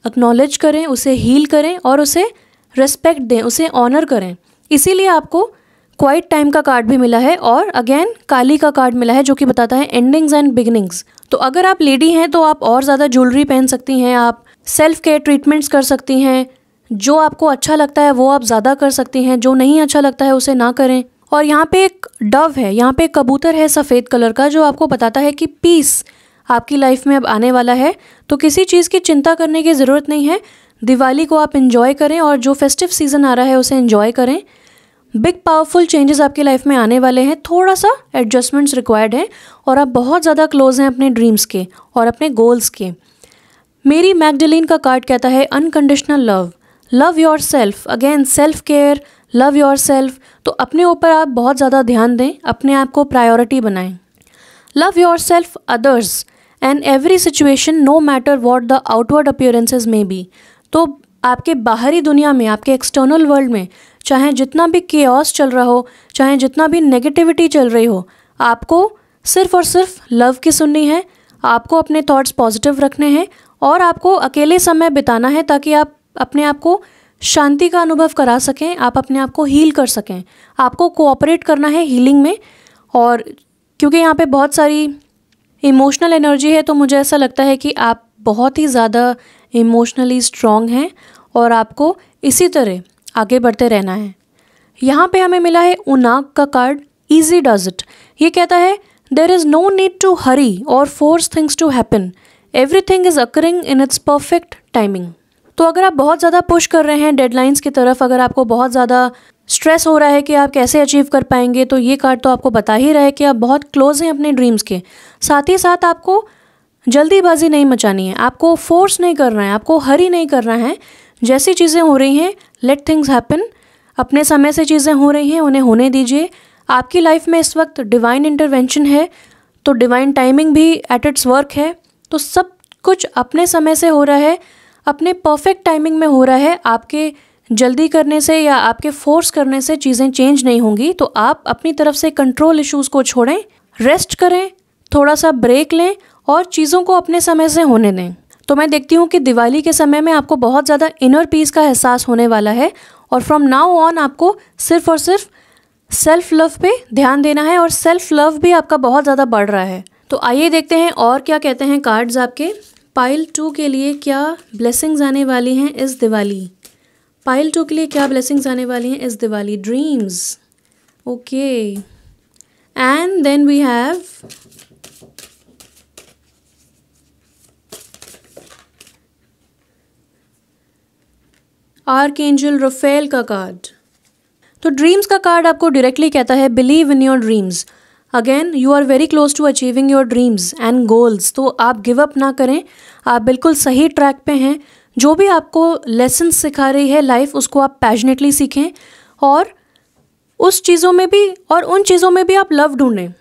एक्नॉलेज करें, उसे हील करें और उसे रिस्पेक्ट दें, उसे ऑनर करें। इसीलिए आपको क्वाइट टाइम का कार्ड भी मिला है और अगेन काली का कार्ड मिला है, जो कि बताता है एंडिंग्स एंड बिगिनिंग्स। तो अगर आप लेडी हैं तो आप और ज़्यादा ज्वेलरी पहन सकती हैं, आप सेल्फ केयर ट्रीटमेंट्स कर सकती हैं, जो आपको अच्छा लगता है वो आप ज़्यादा कर सकती हैं, जो नहीं अच्छा लगता है उसे ना करें। और यहाँ पे एक डव है, यहाँ पे एक कबूतर है सफ़ेद कलर का, जो आपको बताता है कि पीस आपकी लाइफ में अब आने वाला है। तो किसी चीज़ की चिंता करने की ज़रूरत नहीं है। दिवाली को आप इन्जॉय करें और जो फेस्टिव सीज़न आ रहा है उसे इन्जॉय करें। बिग पावरफुल चेंजेस आपकी लाइफ में आने वाले हैं, थोड़ा सा एडजस्टमेंट्स रिक्वायर्ड हैं और आप बहुत ज़्यादा क्लोज हैं अपने ड्रीम्स के और अपने गोल्स के। मेरी मैग्डलिन का कार्ड कहता है unconditional love, love your self. Again self care, love your self. तो अपने ऊपर आप बहुत ज़्यादा ध्यान दें, अपने आप को प्रायोरिटी बनाएं। Love yourself, others and every situation, no matter what the outward appearances may be. तो आपके बाहरी दुनिया में, आपके एक्सटर्नल वर्ल्ड में चाहे जितना भी केओस चल रहा हो, चाहे जितना भी नेगेटिविटी चल रही हो, आपको सिर्फ और सिर्फ लव की सुननी है। आपको अपने थॉट्स पॉजिटिव रखने हैं और आपको अकेले समय बिताना है ताकि आप अपने आप को शांति का अनुभव करा सकें, आप अपने आप को हील कर सकें। आपको कोऑपरेट करना है हीलिंग में। और क्योंकि यहाँ पे बहुत सारी इमोशनल एनर्जी है, तो मुझे ऐसा लगता है कि आप बहुत ही ज़्यादा इमोशनली स्ट्रॉन्ग हैं और आपको इसी तरह आगे बढ़ते रहना है। यहाँ पे हमें मिला है उनाग का कार्ड, ईजी डज इट। ये कहता है there is no need to hurry or force things to happen, everything is occurring in its perfect timing. तो अगर आप बहुत ज़्यादा पुश कर रहे हैं डेडलाइंस की तरफ, अगर आपको बहुत ज़्यादा स्ट्रेस हो रहा है कि आप कैसे अचीव कर पाएंगे, तो ये कार्ड तो आपको बता ही रहा है कि आप बहुत क्लोज हैं अपने ड्रीम्स के। साथ ही साथ आपको जल्दीबाजी नहीं मचानी है, आपको फोर्स नहीं करना है, आपको हरी नहीं करना है। जैसी चीज़ें हो रही हैं, लेट थिंग्स हैपन। अपने समय से चीज़ें हो रही हैं, उन्हें होने दीजिए। आपकी लाइफ में इस वक्त डिवाइन इंटरवेंशन है, तो डिवाइन टाइमिंग भी एट इट्स वर्क है। तो सब कुछ अपने समय से हो रहा है, अपने परफेक्ट टाइमिंग में हो रहा है। आपके जल्दी करने से या आपके फोर्स करने से चीज़ें चेंज नहीं होंगी। तो आप अपनी तरफ से कंट्रोल इश्यूज़ को छोड़ें, रेस्ट करें, थोड़ा सा ब्रेक लें और चीज़ों को अपने समय से होने दें। तो मैं देखती हूँ कि दिवाली के समय में आपको बहुत ज़्यादा इनर पीस का एहसास होने वाला है और फ्रॉम नाउ ऑन आपको सिर्फ और सिर्फ सेल्फ लव पे ध्यान देना है और सेल्फ लव भी आपका बहुत ज़्यादा बढ़ रहा है। तो आइए देखते हैं और क्या कहते हैं कार्ड्स आपके। पाइल 2 के लिए क्या ब्लेसिंग्स आने वाली हैं इस दिवाली। पाइल 2 के लिए क्या ब्लेसिंग्स आने वाली हैं इस Diwali. Dreams, okay, and then we have archangel Raphael का कार्ड। तो ड्रीम्स का कार्ड आपको डायरेक्टली कहता है believe in your dreams. Again you are very close to achieving your dreams and goals. तो आप गिव अप ना करें, आप बिल्कुल सही ट्रैक पे हैं। जो भी आपको लेसन सिखा रही है लाइफ, उसको आप पैशनेटली सीखें और उस चीज़ों में भी और उन चीज़ों में भी आप लव ढूंढें।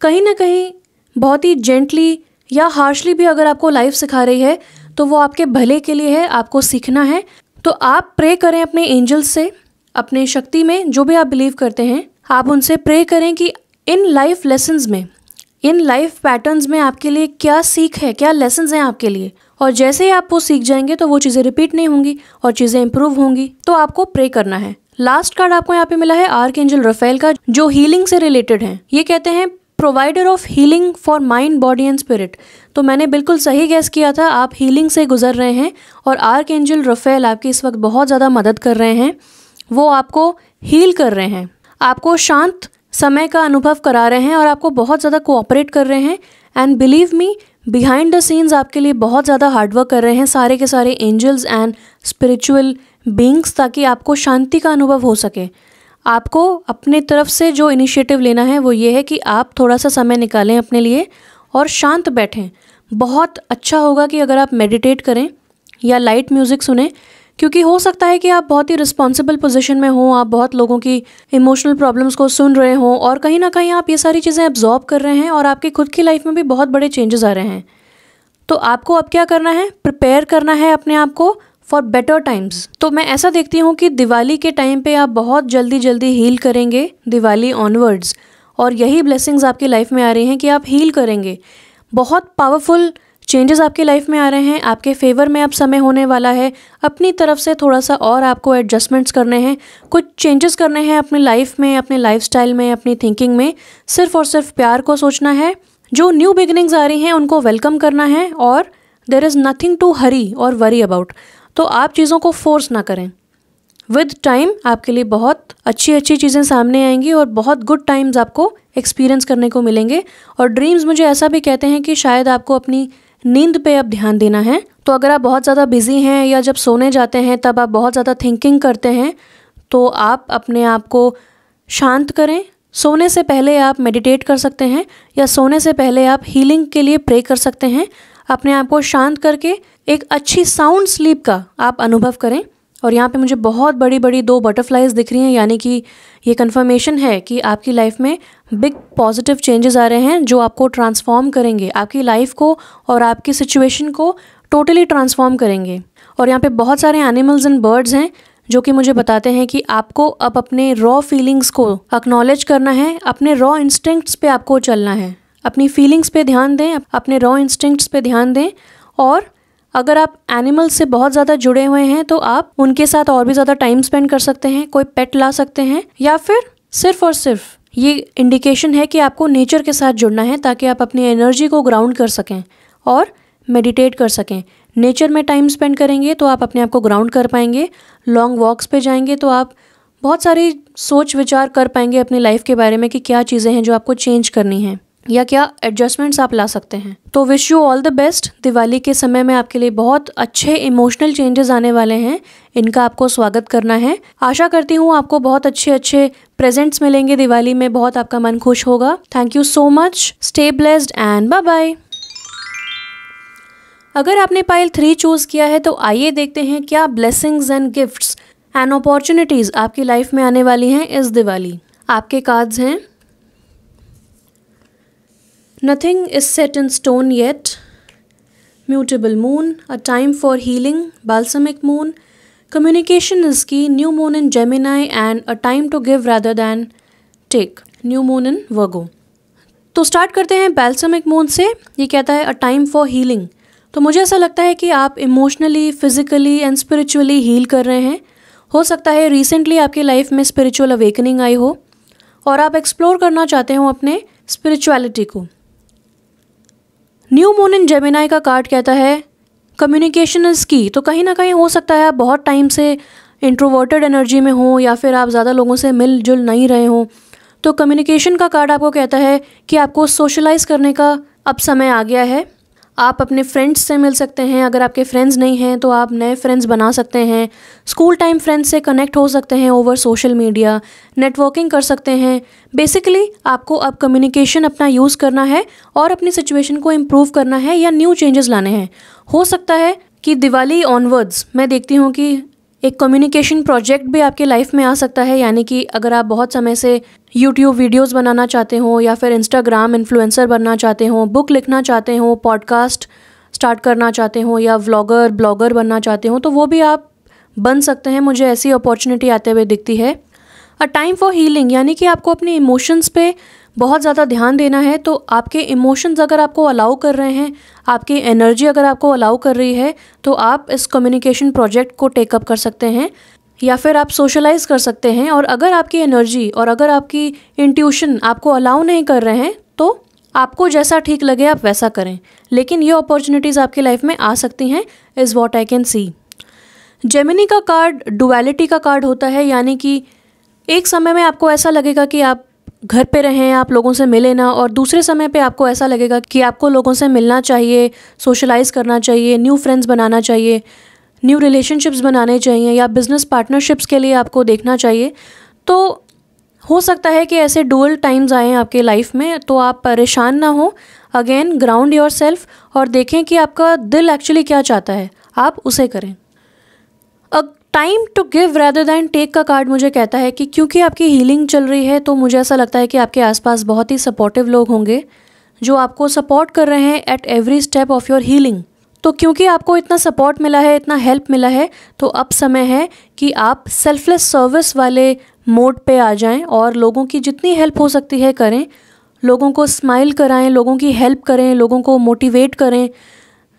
कहीं ना कहीं बहुत ही जेंटली या हार्शली भी अगर आपको लाइफ सिखा रही है तो वो आपके भले के लिए है, आपको सीखना है। तो आप प्रे करें अपने एंजल्स से, अपने शक्ति में जो भी आप बिलीव करते हैं, आप उनसे प्रे करें कि इन लाइफ लेसन्स में, इन लाइफ पैटर्न्स में आपके लिए क्या सीख है, क्या लेसन्स हैं आपके लिए, और जैसे ही आप वो सीख जाएंगे तो वो चीज़ें रिपीट नहीं होंगी और चीज़ें इंप्रूव होंगी। तो आपको प्रे करना है। लास्ट कार्ड आपको यहाँ पे मिला है आर्कएंजल रफेल का, जो हीलिंग से रिलेटेड है। ये कहते हैं provider of healing for mind, body and spirit. तो मैंने बिल्कुल सही गैस किया था, आप हीलिंग से गुजर रहे हैं और आर्कएंजल रफेल आपकी इस वक्त बहुत ज़्यादा मदद कर रहे हैं। वो आपको हील कर रहे हैं, आपको शांत समय का अनुभव करा रहे हैं और आपको बहुत ज़्यादा कोऑपरेट कर रहे हैं। And believe me, behind the scenes आपके लिए बहुत ज़्यादा हार्डवर्क कर रहे हैं सारे के सारे एंजल्स एंड स्पिरिचुअल बींग्स, ताकि आपको शांति का अनुभव हो सके। आपको अपने तरफ से जो इनिशिएटिव लेना है वो ये है कि आप थोड़ा सा समय निकालें अपने लिए और शांत बैठें। बहुत अच्छा होगा कि अगर आप मेडिटेट करें या लाइट म्यूज़िक सुने, क्योंकि हो सकता है कि आप बहुत ही रिस्पॉन्सिबल पोजीशन में हों, आप बहुत लोगों की इमोशनल प्रॉब्लम्स को सुन रहे हों और कहीं ना कहीं आप ये सारी चीज़ें एब्जॉर्ब कर रहे हैं और आपकी खुद की लाइफ में भी बहुत बड़े चेंजेस आ रहे हैं। तो आपको अब क्या करना है, प्रिपेयर करना है अपने आप को फॉर बेटर टाइम्स। तो मैं ऐसा देखती हूँ कि दिवाली के टाइम पे आप बहुत जल्दी जल्दी हील करेंगे, दिवाली ऑनवर्ड्स, और यही ब्लेसिंग्स आपकी लाइफ में आ रही हैं कि आप हील करेंगे। बहुत पावरफुल चेंजेस आपकी लाइफ में आ रहे हैं, आपके फेवर में अब समय होने वाला है। अपनी तरफ से थोड़ा सा और आपको एडजस्टमेंट्स करने हैं, कुछ चेंजेस करने हैं अपनी लाइफ में, अपने लाइफस्टाइल में, अपनी थिंकिंग में। सिर्फ और सिर्फ प्यार को सोचना है, जो न्यू बिगिनिंग्स आ रही हैं उनको वेलकम करना है, और there is nothing to hurry और वरी अबाउट। तो आप चीज़ों को फोर्स ना करें। विद टाइम आपके लिए बहुत अच्छी अच्छी चीज़ें सामने आएंगी और बहुत गुड टाइम्स आपको एक्सपीरियंस करने को मिलेंगे। और ड्रीम्स मुझे ऐसा भी कहते हैं कि शायद आपको अपनी नींद पे अब ध्यान देना है। तो अगर आप बहुत ज़्यादा बिजी हैं या जब सोने जाते हैं तब आप बहुत ज़्यादा थिंकिंग करते हैं, तो आप अपने आप को शांत करें। सोने से पहले आप मेडिटेट कर सकते हैं या सोने से पहले आप हीलिंग के लिए प्रे कर सकते हैं। अपने आप को शांत करके एक अच्छी साउंड स्लीप का आप अनुभव करें। और यहाँ पे मुझे बहुत बड़ी बड़ी 2 बटरफ्लाइज दिख रही हैं, यानी कि ये कंफर्मेशन है कि आपकी लाइफ में बिग पॉजिटिव चेंजेस आ रहे हैं जो आपको ट्रांसफॉर्म करेंगे, आपकी लाइफ को और आपकी सिचुएशन को टोटली ट्रांसफॉर्म करेंगे। और यहाँ पे बहुत सारे एनिमल्स एंड बर्ड्स हैं जो कि मुझे बताते हैं कि आपको अब अपने रॉ फीलिंग्स को एक्नॉलेज करना है, अपने रॉ इंस्टिंक्ट्स पे आपको चलना है। अपनी फीलिंग्स पे ध्यान दें, अपने रॉ इंस्टिंक्ट्स पे ध्यान दें। और अगर आप एनिमल्स से बहुत ज़्यादा जुड़े हुए हैं तो आप उनके साथ और भी ज़्यादा टाइम स्पेंड कर सकते हैं, कोई पेट ला सकते हैं, या फिर सिर्फ और सिर्फ ये इंडिकेशन है कि आपको नेचर के साथ जुड़ना है ताकि आप अपनी एनर्जी को ग्राउंड कर सकें और मेडिटेट कर सकें। नेचर में टाइम स्पेंड करेंगे तो आप अपने आप को ग्राउंड कर पाएंगे। लॉन्ग वॉक्स पे जाएंगे तो आप बहुत सारी सोच विचार कर पाएंगे अपनी लाइफ के बारे में कि क्या चीज़ें हैं जो आपको चेंज करनी हैं या क्या एडजस्टमेंट्स आप ला सकते हैं। तो wish you all the best. Diwali के समय में आपके लिए बहुत अच्छे इमोशनल चेंजेस आने वाले हैं, इनका आपको स्वागत करना है। आशा करती हूँ आपको बहुत अच्छे अच्छे प्रेजेंट्स मिलेंगे दिवाली में, बहुत आपका मन खुश होगा। Thank you so much, stay blessed and bye bye. अगर आपने पाइल 3 चूज किया है तो आइए देखते हैं क्या blessings and gifts and opportunities आपकी लाइफ में आने वाली हैं इस दिवाली। आपके कार्ड्स हैं Nothing is set in stone yet, Mutable Moon, A Time for Healing, Balsamic Moon, Communication is Key, New Moon in Gemini and A Time to Give Rather Than Take, New Moon in Virgo। तो start करते हैं Balsamic Moon से। ये कहता है A Time for Healing। तो मुझे ऐसा लगता है कि आप emotionally, physically and spiritually heal कर रहे हैं। हो सकता है रिसेंटली आपकी लाइफ में स्पिरिचुअल अवेकनिंग आई हो और आप एक्सप्लोर करना चाहते हो अपने स्पिरिचुअलिटी को। न्यू मून इन जेमिनाई का कार्ड कहता है कम्युनिकेशन इज़ की। तो कहीं ना कहीं हो सकता है आप बहुत टाइम से इंट्रोवर्टेड एनर्जी में हो या फिर आप ज़्यादा लोगों से मिल जुल नहीं रहे हो। तो कम्युनिकेशन का कार्ड आपको कहता है कि आपको सोशलाइज करने का अब समय आ गया है। आप अपने फ्रेंड्स से मिल सकते हैं, अगर आपके फ्रेंड्स नहीं हैं तो आप नए फ्रेंड्स बना सकते हैं। स्कूल टाइम फ्रेंड्स से कनेक्ट हो सकते हैं ओवर सोशल मीडिया, नेटवर्किंग कर सकते हैं। बेसिकली आपको अब कम्युनिकेशन अपना यूज़ करना है और अपनी सिचुएशन को इम्प्रूव करना है या न्यू चेंजेस लाने हैं। हो सकता है कि दिवाली ऑनवर्ड्स मैं देखती हूँ कि एक कम्युनिकेशन प्रोजेक्ट भी आपके लाइफ में आ सकता है, यानी कि अगर आप बहुत समय से यूट्यूब वीडियोस बनाना चाहते हो या फिर इंस्टाग्राम इन्फ्लुएंसर बनना चाहते हो, बुक लिखना चाहते हो, पॉडकास्ट स्टार्ट करना चाहते हो या व्लॉगर ब्लॉगर बनना चाहते हो, तो वो भी आप बन सकते हैं। मुझे ऐसी अपॉर्चुनिटी आते हुए दिखती है। अ टाइम फॉर हीलिंग यानी कि आपको अपने इमोशंस पे बहुत ज़्यादा ध्यान देना है, तो आपके इमोशंस अगर आपको अलाउ कर रहे हैं, आपकी एनर्जी अगर आपको अलाउ कर रही है, तो आप इस कम्युनिकेशन प्रोजेक्ट को टेकअप कर सकते हैं या फिर आप सोशलाइज कर सकते हैं। और अगर आपकी एनर्जी और अगर आपकी इंट्यूशन आपको अलाउ नहीं कर रहे हैं, तो आपको जैसा ठीक लगे आप वैसा करें, लेकिन ये अपॉर्चुनिटीज़ आपकी लाइफ में आ सकती हैं, is what I can see. Gemini का कार्ड डुअलिटी का कार्ड होता है, यानी कि एक समय में आपको ऐसा लगेगा कि आप घर पे रहें, आप लोगों से मिले ना, और दूसरे समय पे आपको ऐसा लगेगा कि आपको लोगों से मिलना चाहिए, सोशलाइज करना चाहिए, न्यू फ्रेंड्स बनाना चाहिए, न्यू रिलेशनशिप्स बनाने चाहिए, या बिजनेस पार्टनरशिप्स के लिए आपको देखना चाहिए। तो हो सकता है कि ऐसे डुअल टाइम्स आएँ आपके लाइफ में, तो आप परेशान ना हो। अगेन ग्राउंड योर सेल्फ और देखें कि आपका दिल एक्चुअली क्या चाहता है, आप उसे करें। A time to give rather than take का कार्ड मुझे कहता है कि क्योंकि आपकी हीलिंग चल रही है, तो मुझे ऐसा लगता है कि आपके आसपास बहुत ही सपोर्टिव लोग होंगे जो आपको सपोर्ट कर रहे हैं at every step of your healing. तो क्योंकि आपको इतना सपोर्ट मिला है, इतना हेल्प मिला है, तो अब समय है कि आप सेल्फलेस सर्विस वाले मोड पे आ जाएं और लोगों की जितनी हेल्प हो सकती है करें। लोगों को स्माइल कराएं, लोगों की हेल्प करें, लोगों को मोटिवेट करें।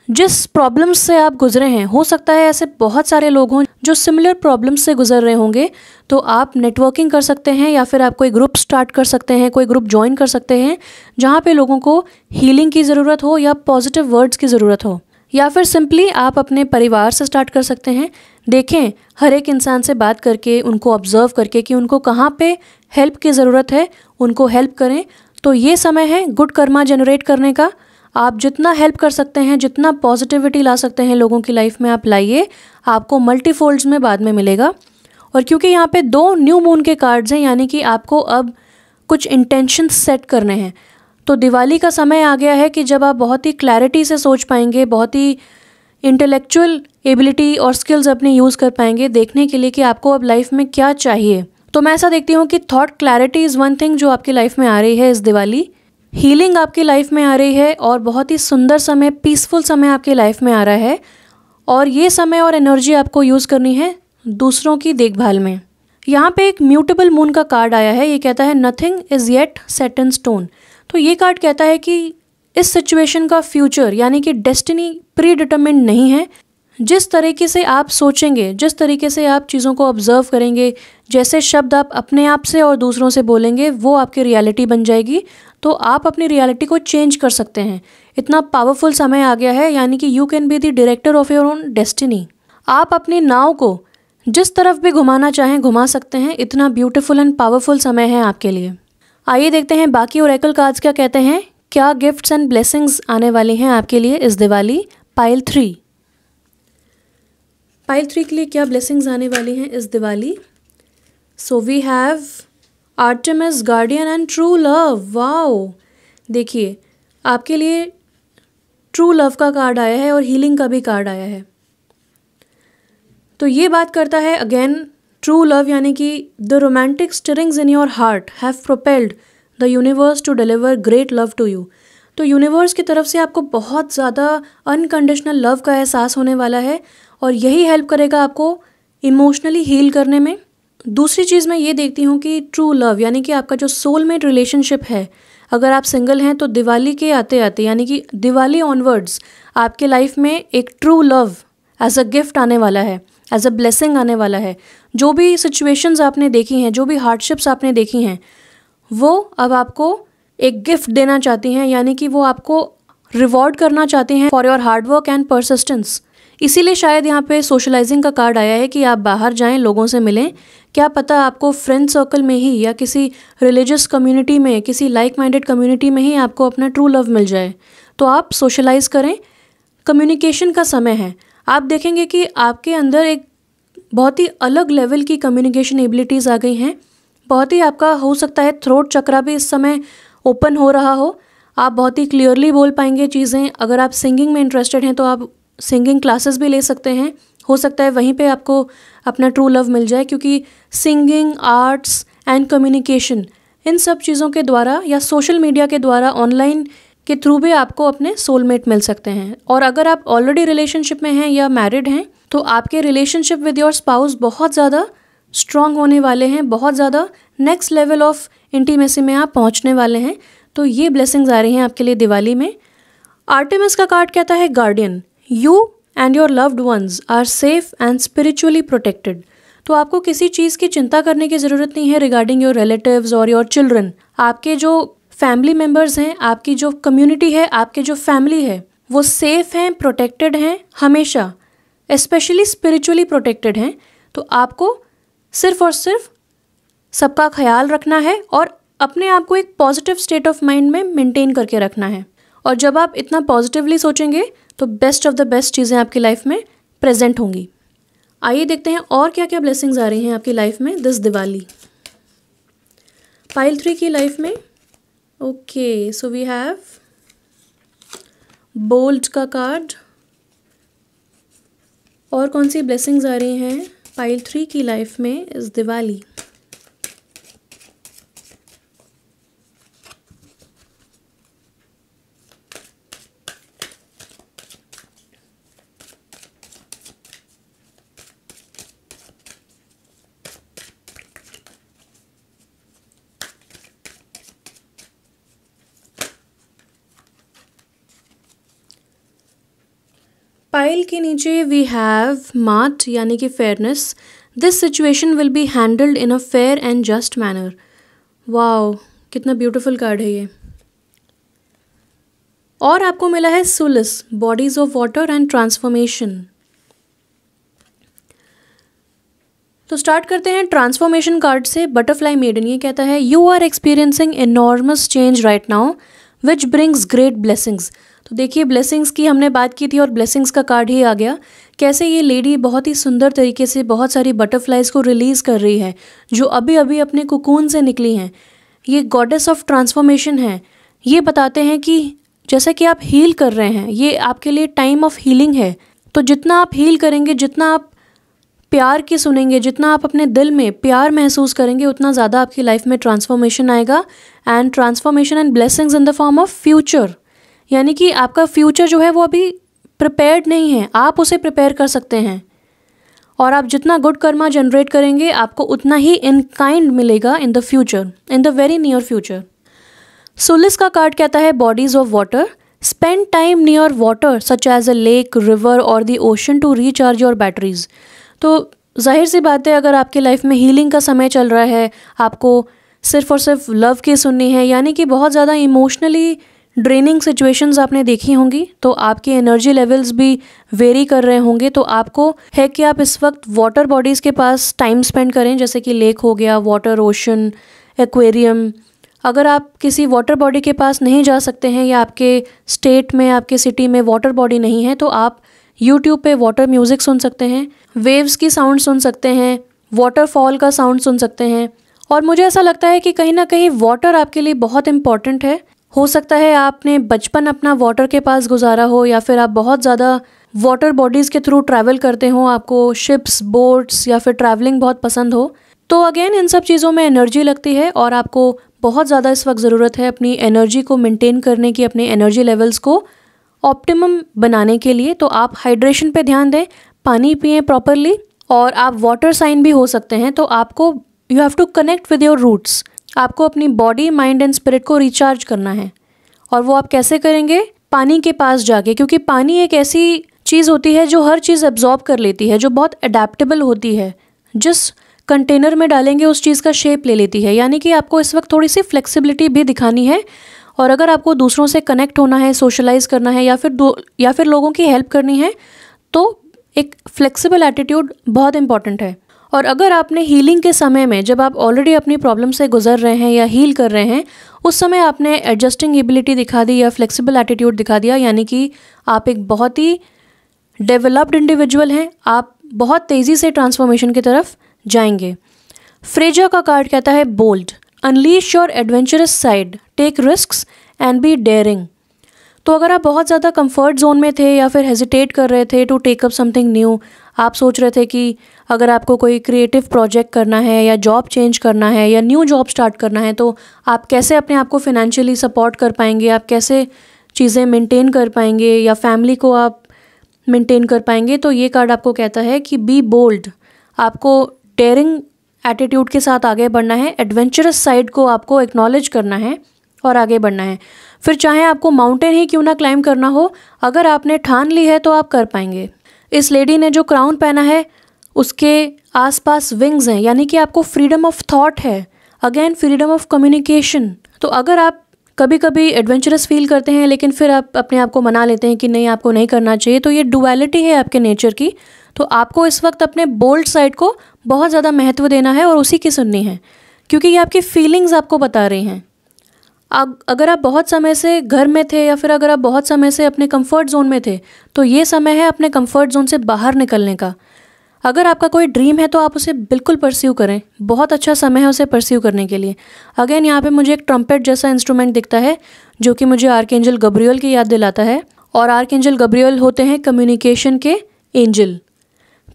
जिस प्रॉब्लम्स से आप गुजरे हैं, हो सकता है ऐसे बहुत सारे लोग हों जो सिमिलर प्रॉब्लम्स से गुजर रहे होंगे, तो आप नेटवर्किंग कर सकते हैं या फिर आप कोई ग्रुप स्टार्ट कर सकते हैं, कोई ग्रुप ज्वाइन कर सकते हैं जहाँ पे लोगों को हीलिंग की ज़रूरत हो या पॉजिटिव वर्ड्स की ज़रूरत हो, या फिर सिंपली आप अपने परिवार से स्टार्ट कर सकते हैं। देखें हर एक इंसान से बात करके, उनको ऑब्ज़र्व करके कि उनको कहाँ पे हेल्प की ज़रूरत है, उनको हेल्प करें। तो ये समय है गुड कर्मा जनरेट करने का। आप जितना हेल्प कर सकते हैं, जितना पॉजिटिविटी ला सकते हैं लोगों की लाइफ में, आप लाइए, आपको मल्टीफोल्ड्स में बाद में मिलेगा। और क्योंकि यहाँ पे 2 न्यू मून के कार्ड्स हैं, यानी कि आपको अब कुछ इंटेंशंस सेट करने हैं। तो दिवाली का समय आ गया है कि जब आप बहुत ही क्लैरिटी से सोच पाएंगे, बहुत ही इंटेलेक्चुअल एबिलिटी और स्किल्स अपने यूज़ कर पाएंगे देखने के लिए कि आपको अब लाइफ में क्या चाहिए। तो मैं ऐसा देखती हूँ कि thought clarity is one thing जो आपकी लाइफ में आ रही है इस दिवाली। हीलिंग आपकी लाइफ में आ रही है और बहुत ही सुंदर समय, पीसफुल समय आपकी लाइफ में आ रहा है। और ये समय और एनर्जी आपको यूज़ करनी है दूसरों की देखभाल में। यहाँ पे एक म्यूटेबल मून का कार्ड आया है, ये कहता है nothing is yet set in stone. तो ये कार्ड कहता है कि इस सिचुएशन का फ्यूचर यानी कि डेस्टिनी प्री डिटरमिन्ड नहीं है। जिस तरीके से आप सोचेंगे, जिस तरीके से आप चीज़ों को ऑब्जर्व करेंगे, जैसे शब्द आप अपने आप से और दूसरों से बोलेंगे, वो आपकी रियलिटी बन जाएगी। तो आप अपनी रियलिटी को चेंज कर सकते हैं। इतना पावरफुल समय आ गया है, यानी कि you can be the director of your own destiny. आप अपनी नाव को जिस तरफ भी घुमाना चाहें घुमा सकते हैं। इतना ब्यूटीफुल एंड पावरफुल समय है आपके लिए। आइए देखते हैं बाकी ओरेकल कार्ड्स क्या कहते हैं। क्या गिफ्ट्स एंड ब्लेसिंग्स आने वाली हैं आपके लिए इस दिवाली। पाइल 3 के लिए क्या ब्लेसिंग्स आने वाली हैं इस Diwali. So we have Artemis, guardian and true love. Wow, देखिए आपके लिए ट्रू लव का कार्ड आया है और हीलिंग का भी कार्ड आया है। तो ये बात करता है अगेन ट्रू लव, यानी कि the romantic stirrings in your heart have propelled the universe to deliver great love to you. तो यूनिवर्स की तरफ से आपको बहुत ज़्यादा अनकंडीशनल लव का एहसास होने वाला है और यही हेल्प करेगा आपको इमोशनली हील करने में। दूसरी चीज़ मैं ये देखती हूँ कि ट्रू लव यानी कि आपका जो सोलमेट रिलेशनशिप है, अगर आप सिंगल हैं तो दिवाली के आते आते यानी कि दिवाली ऑनवर्ड्स आपके लाइफ में एक true love as a gift आने वाला है, एज अ ब्लेसिंग आने वाला है। जो भी सिचुएशंस आपने देखी हैं, जो भी हार्डशिप्स आपने देखी हैं, वो अब आपको एक गिफ्ट देना चाहती हैं, यानी कि वो आपको रिवॉर्ड करना चाहती हैं for your hard work and persistence. इसीलिए शायद यहाँ पे सोशलाइजिंग का कार्ड आया है कि आप बाहर जाएं, लोगों से मिलें। क्या पता आपको फ्रेंड सर्कल में ही या किसी रिलीजियस कम्युनिटी में, किसी लाइक माइंडेड कम्युनिटी में ही आपको अपना ट्रू लव मिल जाए। तो आप सोशलाइज करें। कम्युनिकेशन का समय है। आप देखेंगे कि आपके अंदर एक बहुत ही अलग लेवल की कम्युनिकेशन एबिलिटीज़ आ गई हैं। बहुत ही आपका हो सकता है थ्रोट चक्रा भी इस समय ओपन हो रहा हो। आप बहुत ही क्लियरली बोल पाएंगे चीज़ें। अगर आप सिंगिंग में इंटरेस्टेड हैं तो आप सिंगिंग क्लासेस भी ले सकते हैं। हो सकता है वहीं पे आपको अपना ट्रू लव मिल जाए, क्योंकि सिंगिंग, आर्ट्स एंड कम्युनिकेशन, इन सब चीज़ों के द्वारा या सोशल मीडिया के द्वारा, ऑनलाइन के थ्रू भी आपको अपने सोलमेट मिल सकते हैं। और अगर आप ऑलरेडी रिलेशनशिप में हैं या मैरिड हैं तो आपके रिलेशनशिप विद योर स्पाउस बहुत ज़्यादा स्ट्रॉन्ग होने वाले हैं। बहुत ज़्यादा नेक्स्ट लेवल ऑफ इंटीमेसी में आप पहुंचने वाले हैं। तो ये ब्लेसिंग्स आ रही हैं आपके लिए दिवाली में। आर्टेमिस का कार्ड कहता है guardian, you and your loved ones are safe and spiritually protected. तो आपको किसी चीज़ की चिंता करने की ज़रूरत नहीं है रिगार्डिंग योर रिलेटिव्स और योर चिल्ड्रन। आपके जो फैमिली मेम्बर्स हैं, आपकी जो कम्युनिटी है, आपके जो फैमिली है, वो सेफ हैं, प्रोटेक्टेड हैं हमेशा, स्पेशली स्पिरिचुअली प्रोटेक्टेड हैं। तो आपको सिर्फ और सिर्फ सबका ख्याल रखना है और अपने आप को एक पॉजिटिव स्टेट ऑफ माइंड में मेंटेन करके रखना है। और जब आप इतना पॉजिटिवली सोचेंगे तो बेस्ट ऑफ द बेस्ट चीज़ें आपकी लाइफ में प्रेजेंट होंगी। आइए देखते हैं और क्या क्या ब्लेसिंग्स आ रही हैं आपकी लाइफ में दिस दिवाली। पाइल 3 की लाइफ में okay, so we have bold का कार्ड। और कौन सी ब्लेसिंग्स आ रही हैं पाइल 3 की लाइफ में इस दिवाली। पाइल के नीचे वी हैव मार्ट यानी कि fairness. This situation will be handled in a fair and just manner. Wow, कितना ब्यूटीफुल कार्ड है ये। और आपको मिला है Solis, bodies of water and transformation. तो स्टार्ट करते हैं ट्रांसफॉर्मेशन कार्ड से। बटरफ्लाई मेडन ये कहता है you are experiencing enormous change right now which brings great blessings. तो देखिए ब्लेसिंग्स की हमने बात की थी और ब्लेसिंग्स का कार्ड ही आ गया। कैसे ये लेडी बहुत ही सुंदर तरीके से बहुत सारी बटरफ्लाइज को रिलीज़ कर रही है जो अभी अभी अपने कुकून से निकली हैं। ये गॉडेस ऑफ ट्रांसफॉर्मेशन है। ये बताते हैं कि जैसे कि आप हील कर रहे हैं, ये आपके लिए टाइम ऑफ हीलिंग है। तो जितना आप हील करेंगे, जितना आप प्यार की सुनेंगे, जितना आप अपने दिल में प्यार महसूस करेंगे, उतना ज़्यादा आपकी लाइफ में ट्रांसफॉर्मेशन आएगा। And transformation and blessings in the form of future, यानी कि आपका फ्यूचर जो है वो अभी प्रिपेयर्ड नहीं है, आप उसे प्रिपेयर कर सकते हैं। और आप जितना गुड कर्मा जनरेट करेंगे आपको उतना ही इन काइंड मिलेगा in the future, in the very near future. Solis का कार्ड कहता है bodies of water, spend time near water such as a lake, river or the ocean to recharge your batteries. तो जाहिर सी बात है, अगर आपकी लाइफ में हीलिंग का समय चल रहा है, आपको सिर्फ और सिर्फ लव की सुननी है, यानी कि बहुत ज़्यादा इमोशनली ड्रेनिंग सिचुएशंस आपने देखी होंगी, तो आपके एनर्जी लेवल्स भी वेरी कर रहे होंगे। तो आपको है कि आप इस वक्त वाटर बॉडीज़ के पास टाइम स्पेंड करें, जैसे कि लेक हो गया, वाटर, ओशन, एक्वेरियम। अगर आप किसी वाटर बॉडी के पास नहीं जा सकते हैं या आपके स्टेट में, आपके सिटी में वाटर बॉडी नहीं है, तो आप यूट्यूब पे वाटर म्यूज़िक सुन सकते हैं, वेव्स की साउंड सुन सकते हैं, वाटरफॉल का साउंड सुन सकते हैं। और मुझे ऐसा लगता है कि कहीं ना कहीं वाटर आपके लिए बहुत इम्पॉर्टेंट है। हो सकता है आपने बचपन अपना वाटर के पास गुजारा हो, या फिर आप बहुत ज़्यादा वाटर बॉडीज़ के थ्रू ट्रैवल करते हो, आपको शिप्स, बोट्स या फिर ट्रैवलिंग बहुत पसंद हो। तो अगेन इन सब चीज़ों में एनर्जी लगती है और आपको बहुत ज़्यादा इस वक्त ज़रूरत है अपनी एनर्जी को मेंटेन करने की, अपने एनर्जी लेवल्स को ऑप्टिमम बनाने के लिए। तो आप हाइड्रेशन पे ध्यान दें, पानी पिएं प्रॉपरली। और आप वाटर साइन भी हो सकते हैं, तो आपको you have to connect with your roots. आपको अपनी बॉडी, माइंड एंड स्पिरिट को रिचार्ज करना है। और वो आप कैसे करेंगे? पानी के पास जाके, क्योंकि पानी एक ऐसी चीज़ होती है जो हर चीज़ एब्जॉर्ब कर लेती है, जो बहुत अडेप्टेबल होती है। जिस कंटेनर में डालेंगे उस चीज़ का शेप ले लेती है। यानी कि आपको इस वक्त थोड़ी सी फ्लेक्सिबिलिटी भी दिखानी है। और अगर आपको दूसरों से कनेक्ट होना है, सोशलाइज करना है, या फिर लोगों की हेल्प करनी है, तो एक फ्लेक्सिबल एटीट्यूड बहुत इंपॉर्टेंट है। और अगर आपने हीलिंग के समय में, जब आप ऑलरेडी अपनी प्रॉब्लम से गुजर रहे हैं या हील कर रहे हैं, उस समय आपने एडजस्टिंग एबिलिटी दिखा दी या फ्लेक्सिबल एटीट्यूड दिखा दिया, यानी कि आप एक बहुत ही डेवलप्ड इंडिविजुअल हैं, आप बहुत तेज़ी से ट्रांसफॉर्मेशन की तरफ जाएंगे। फ्रेजा का कार्ड कहता है bold, unleash your adventurous side, take risks and be daring. तो अगर आप बहुत ज़्यादा कंफर्ट जोन में थे या फिर हेजिटेट कर रहे थे to take up something new, आप सोच रहे थे कि अगर आपको कोई क्रिएटिव प्रोजेक्ट करना है या जॉब चेंज करना है या न्यू जॉब स्टार्ट करना है, तो आप कैसे अपने आप को फाइनेंशियली सपोर्ट कर पाएंगे, आप कैसे चीज़ें मेंटेन कर पाएंगे या फैमिली को आप मेंटेन कर पाएंगे। तो ये कार्ड आपको कहता है कि बी बोल्ड, आपको डेयरिंग एटीट्यूड के साथ आगे बढ़ना है, एडवेंचरस साइड को आपको एक्नॉलेज करना है और आगे बढ़ना है। फिर चाहे आपको माउंटेन ही क्यों ना क्लाइंब करना हो, अगर आपने ठान ली है तो आप कर पाएंगे। इस लेडी ने जो क्राउन पहना है उसके आसपास विंग्स हैं, यानी कि आपको फ्रीडम ऑफ थॉट है, अगेन फ्रीडम ऑफ कम्युनिकेशन। तो अगर आप कभी कभी एडवेंचरस फील करते हैं लेकिन फिर आप अपने आप को मना लेते हैं कि नहीं आपको नहीं करना चाहिए, तो ये डुअलिटी है आपके नेचर की। तो आपको इस वक्त अपने बोल्ड साइड को बहुत ज़्यादा महत्व देना है और उसी की सुननी है, क्योंकि ये आपकी फीलिंग्स आपको बता रही हैं। अगर आप बहुत समय से घर में थे या फिर अगर आप बहुत समय से अपने कंफर्ट जोन में थे, तो ये समय है अपने कंफर्ट जोन से बाहर निकलने का। अगर आपका कोई ड्रीम है तो आप उसे बिल्कुल परस्यू करें, बहुत अच्छा समय है उसे परस्यू करने के लिए। अगेन यहाँ पे मुझे एक ट्रम्पेट जैसा इंस्ट्रूमेंट दिखता है जो कि मुझे आर्कएंजल गब्रियल की याद दिलाता है, और आर्कएंजल गब्रियल होते हैं कम्युनिकेशन के एंजल।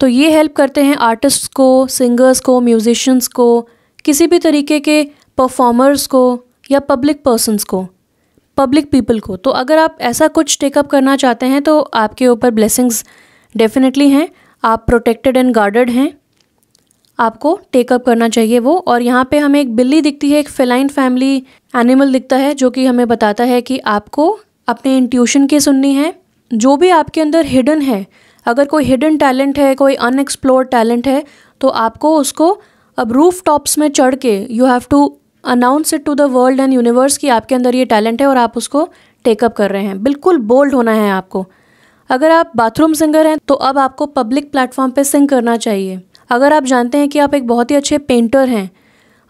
तो ये हेल्प करते हैं आर्टिस्ट्स को, सिंगर्स को, म्यूजिशियंस को, किसी भी तरीके के परफॉर्मर्स को या पब्लिक पर्सन्स को, पब्लिक पीपल को। तो अगर आप ऐसा कुछ टेकअप करना चाहते हैं तो आपके ऊपर ब्लेसिंग्स डेफिनेटली हैं, आप प्रोटेक्टेड एंड गार्डेड हैं, आपको टेकअप करना चाहिए वो। और यहाँ पे हमें एक बिल्ली दिखती है, एक फेलाइन फैमिली एनिमल दिखता है जो कि हमें बताता है कि आपको अपने इंट्यूशन की सुननी है। जो भी आपके अंदर हिडन है, अगर कोई हिडन टैलेंट है, कोई अनएक्सप्लोर्ड टैलेंट है, तो आपको उसको अब रूफ टॉप्स में चढ़ के you have to announce it to the world and universe कि आपके अंदर ये टैलेंट है और आप उसको टेकअप कर रहे हैं। बिल्कुल बोल्ड होना है आपको। अगर आप बाथरूम सिंगर हैं तो अब आपको पब्लिक प्लेटफॉर्म पे सिंग करना चाहिए। अगर आप जानते हैं कि आप एक बहुत ही अच्छे पेंटर हैं,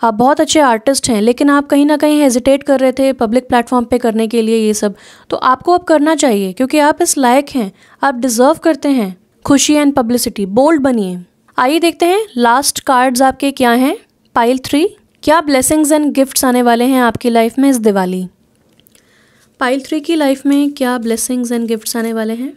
आप बहुत अच्छे आर्टिस्ट हैं, लेकिन आप कहीं ना कहीं हेजिटेट कर रहे थे पब्लिक प्लेटफॉर्म पे करने के लिए ये सब, तो आपको अब करना चाहिए, क्योंकि आप इस लायक हैं, आप डिज़र्व करते हैं खुशी एंड पब्लिसिटी। बोल्ड बनिए। आइए देखते हैं लास्ट कार्ड्स आपके क्या हैं। पाइल 3, क्या ब्लेसिंग्स एंड गिफ्ट्स आने वाले हैं आपकी लाइफ में इस दिवाली। पाइल 3 की लाइफ में क्या ब्लेसिंग्स एंड गिफ्ट्स आने वाले हैं।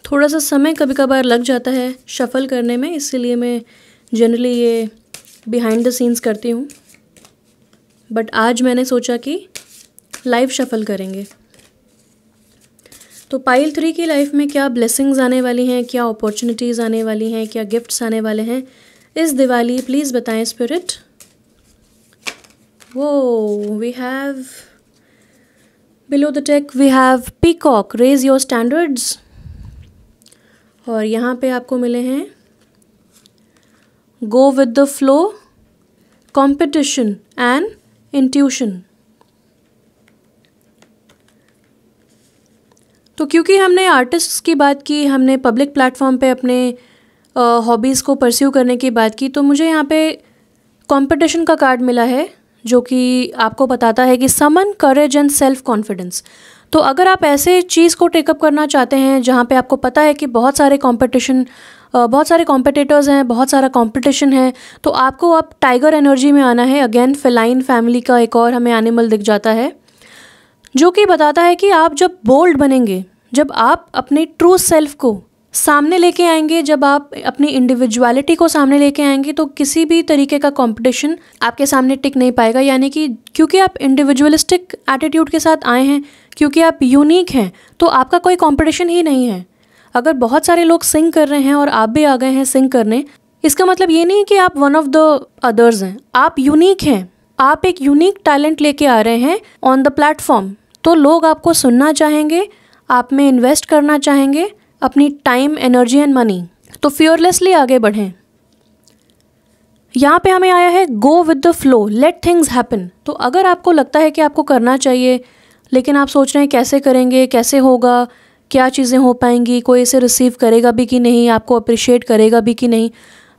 थोड़ा सा समय कभी कभार लग जाता है शफ़ल करने में, इसीलिए मैं जनरली ये बिहाइंड द सीन्स करती हूँ, बट आज मैंने सोचा कि लाइव शफ़ल करेंगे। तो पाइल 3 की लाइफ में क्या ब्लेसिंग्स आने वाली हैं, क्या अपॉर्चुनिटीज़ आने वाली हैं, क्या गिफ्ट्स आने वाले हैं इस दिवाली, प्लीज़ बताएं स्पिरिट। वो we have below the take we have peacock, raise your standards, और यहाँ पे आपको मिले हैं go with the flow, competition and intuition. तो क्योंकि हमने आर्टिस्ट्स की बात की, हमने पब्लिक प्लेटफॉर्म पे अपने हॉबीज़ को परस्यू करने की बात की, तो मुझे यहाँ पे कंपटीशन का कार्ड मिला है जो कि आपको बताता है कि समन करेज एंड सेल्फ कॉन्फिडेंस। तो अगर आप ऐसे चीज़ को टेकअप करना चाहते हैं जहाँ पे आपको पता है कि बहुत सारे कॉम्पिटिटर्स हैं, बहुत सारा कंपटीशन है, तो आपको अब टाइगर एनर्जी में आना है। अगेन फेलाइन फैमिली का एक और हमें एनिमल दिख जाता है जो कि बताता है कि आप जब बोल्ड बनेंगे, जब आप अपने ट्रू सेल्फ को सामने लेके आएंगे, जब आप अपनी इंडिविजुअलिटी को सामने लेके आएंगे, तो किसी भी तरीके का कंपटीशन आपके सामने टिक नहीं पाएगा। यानी कि क्योंकि आप इंडिविजुअलिस्टिक एटीट्यूड के साथ आए हैं, क्योंकि आप यूनिक हैं, तो आपका कोई कंपटीशन ही नहीं है। अगर बहुत सारे लोग सिंग कर रहे हैं और आप भी आ गए हैं सिंग करने, इसका मतलब ये नहीं कि आप वन ऑफ द अदर्स हैं, आप यूनिक हैं, आप एक यूनिक टैलेंट लेके आ रहे हैं ऑन द प्लेटफॉर्म। तो लोग आपको सुनना चाहेंगे, आप में इन्वेस्ट करना चाहेंगे अपनी टाइम, एनर्जी एंड मनी। तो फियरलेसली आगे बढ़ें। यहाँ पे हमें आया है गो with the flow, let things happen. तो अगर आपको लगता है कि आपको करना चाहिए लेकिन आप सोच रहे हैं कैसे करेंगे, कैसे होगा, क्या चीज़ें हो पाएंगी, कोई इसे रिसीव करेगा भी कि नहीं, आपको अप्रिशिएट करेगा भी कि नहीं,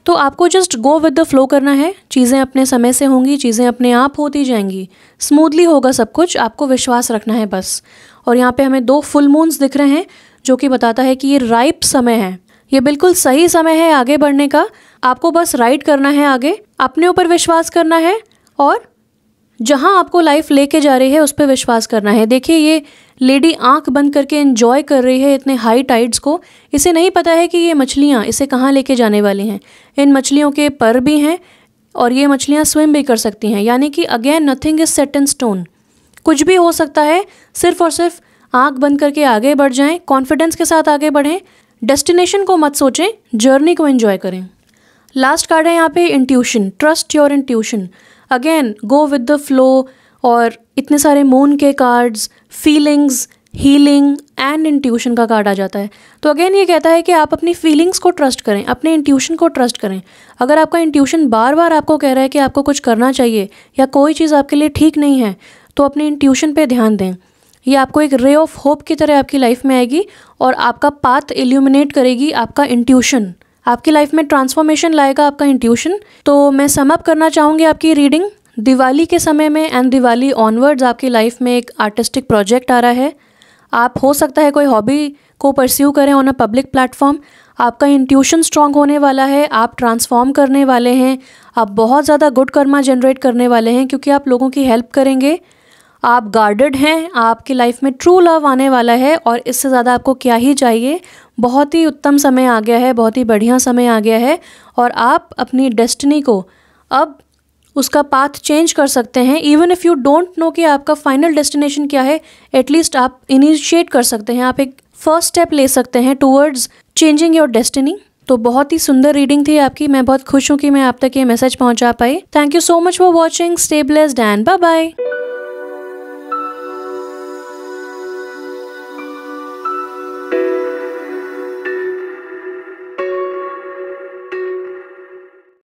तो आपको just go with the flow करना है। चीज़ें अपने समय से होंगी, चीज़ें अपने आप होती जाएंगी, स्मूथली होगा सब कुछ, आपको विश्वास रखना है बस। और यहाँ पे हमें 2 फुल मून्स दिख रहे हैं जो कि बताता है कि ये राइप समय है, ये बिल्कुल सही समय है आगे बढ़ने का। आपको बस राइड करना है आगे, अपने ऊपर विश्वास करना है और जहाँ आपको लाइफ लेके जा रही है उस पर विश्वास करना है। देखिए ये लेडी आंख बंद करके एंजॉय कर रही है इतने हाई टाइड्स को। इसे नहीं पता है कि ये मछलियाँ इसे कहाँ लेके जाने वाली हैं। इन मछलियों के पर भी हैं और ये मछलियाँ स्विम भी कर सकती हैं, यानी कि again nothing is set in stone, कुछ भी हो सकता है। सिर्फ और सिर्फ आंख बंद करके आगे बढ़ जाएं, कॉन्फिडेंस के साथ आगे बढ़ें, डेस्टिनेशन को मत सोचें, जर्नी को एंजॉय करें। लास्ट कार्ड है यहाँ पे intuition, trust your intuition. Again go with the flow, और इतने सारे मून के cards, feelings, healing and intuition का कार्ड आ जाता है। तो अगेन ये कहता है कि आप अपनी फीलिंग्स को ट्रस्ट करें, अपने इंट्यूशन को ट्रस्ट करें। अगर आपका इंट्यूशन बार बार आपको कह रहा है कि आपको कुछ करना चाहिए या कोई चीज़ आपके लिए ठीक नहीं है, तो अपने इंट्यूशन पे ध्यान दें। ये आपको एक रे ऑफ होप की तरह आपकी लाइफ में आएगी और आपका पाथ इल्यूमिनेट करेगी आपका इंट्यूशन। आपकी लाइफ में ट्रांसफॉर्मेशन लाएगा आपका इंट्यूशन। तो मैं सम अप करना चाहूँगी आपकी रीडिंग। दिवाली के समय में एंड दिवाली ऑनवर्ड्स आपकी लाइफ में एक आर्टिस्टिक प्रोजेक्ट आ रहा है। आप हो सकता है कोई हॉबी को परस्यू करें ऑन अ पब्लिक प्लेटफॉर्म। आपका इंट्यूशन स्ट्रांग होने वाला है, आप ट्रांसफॉर्म करने वाले हैं, आप बहुत ज़्यादा गुड कर्मा जनरेट करने वाले हैं क्योंकि आप लोगों की हेल्प करेंगे। आप गार्डेड हैं, आपकी लाइफ में ट्रू लव आने वाला है और इससे ज़्यादा आपको क्या ही चाहिए। बहुत ही उत्तम समय आ गया है, बहुत ही बढ़िया समय आ गया है और आप अपनी डेस्टिनी को अब उसका पाथ चेंज कर सकते हैं। Even if you don't know कि आपका फाइनल डेस्टिनेशन क्या है, एटलीस्ट आप इनिशिएट कर सकते हैं, आप एक फर्स्ट स्टेप ले सकते हैं टूवर्ड्स चेंजिंग योर डेस्टिनी। तो बहुत ही सुंदर रीडिंग थी आपकी। मैं बहुत खुश हूँ कि मैं आप तक ये मैसेज पहुँचा पाई। Thank you so much for watching. Stay blessed and bye bye.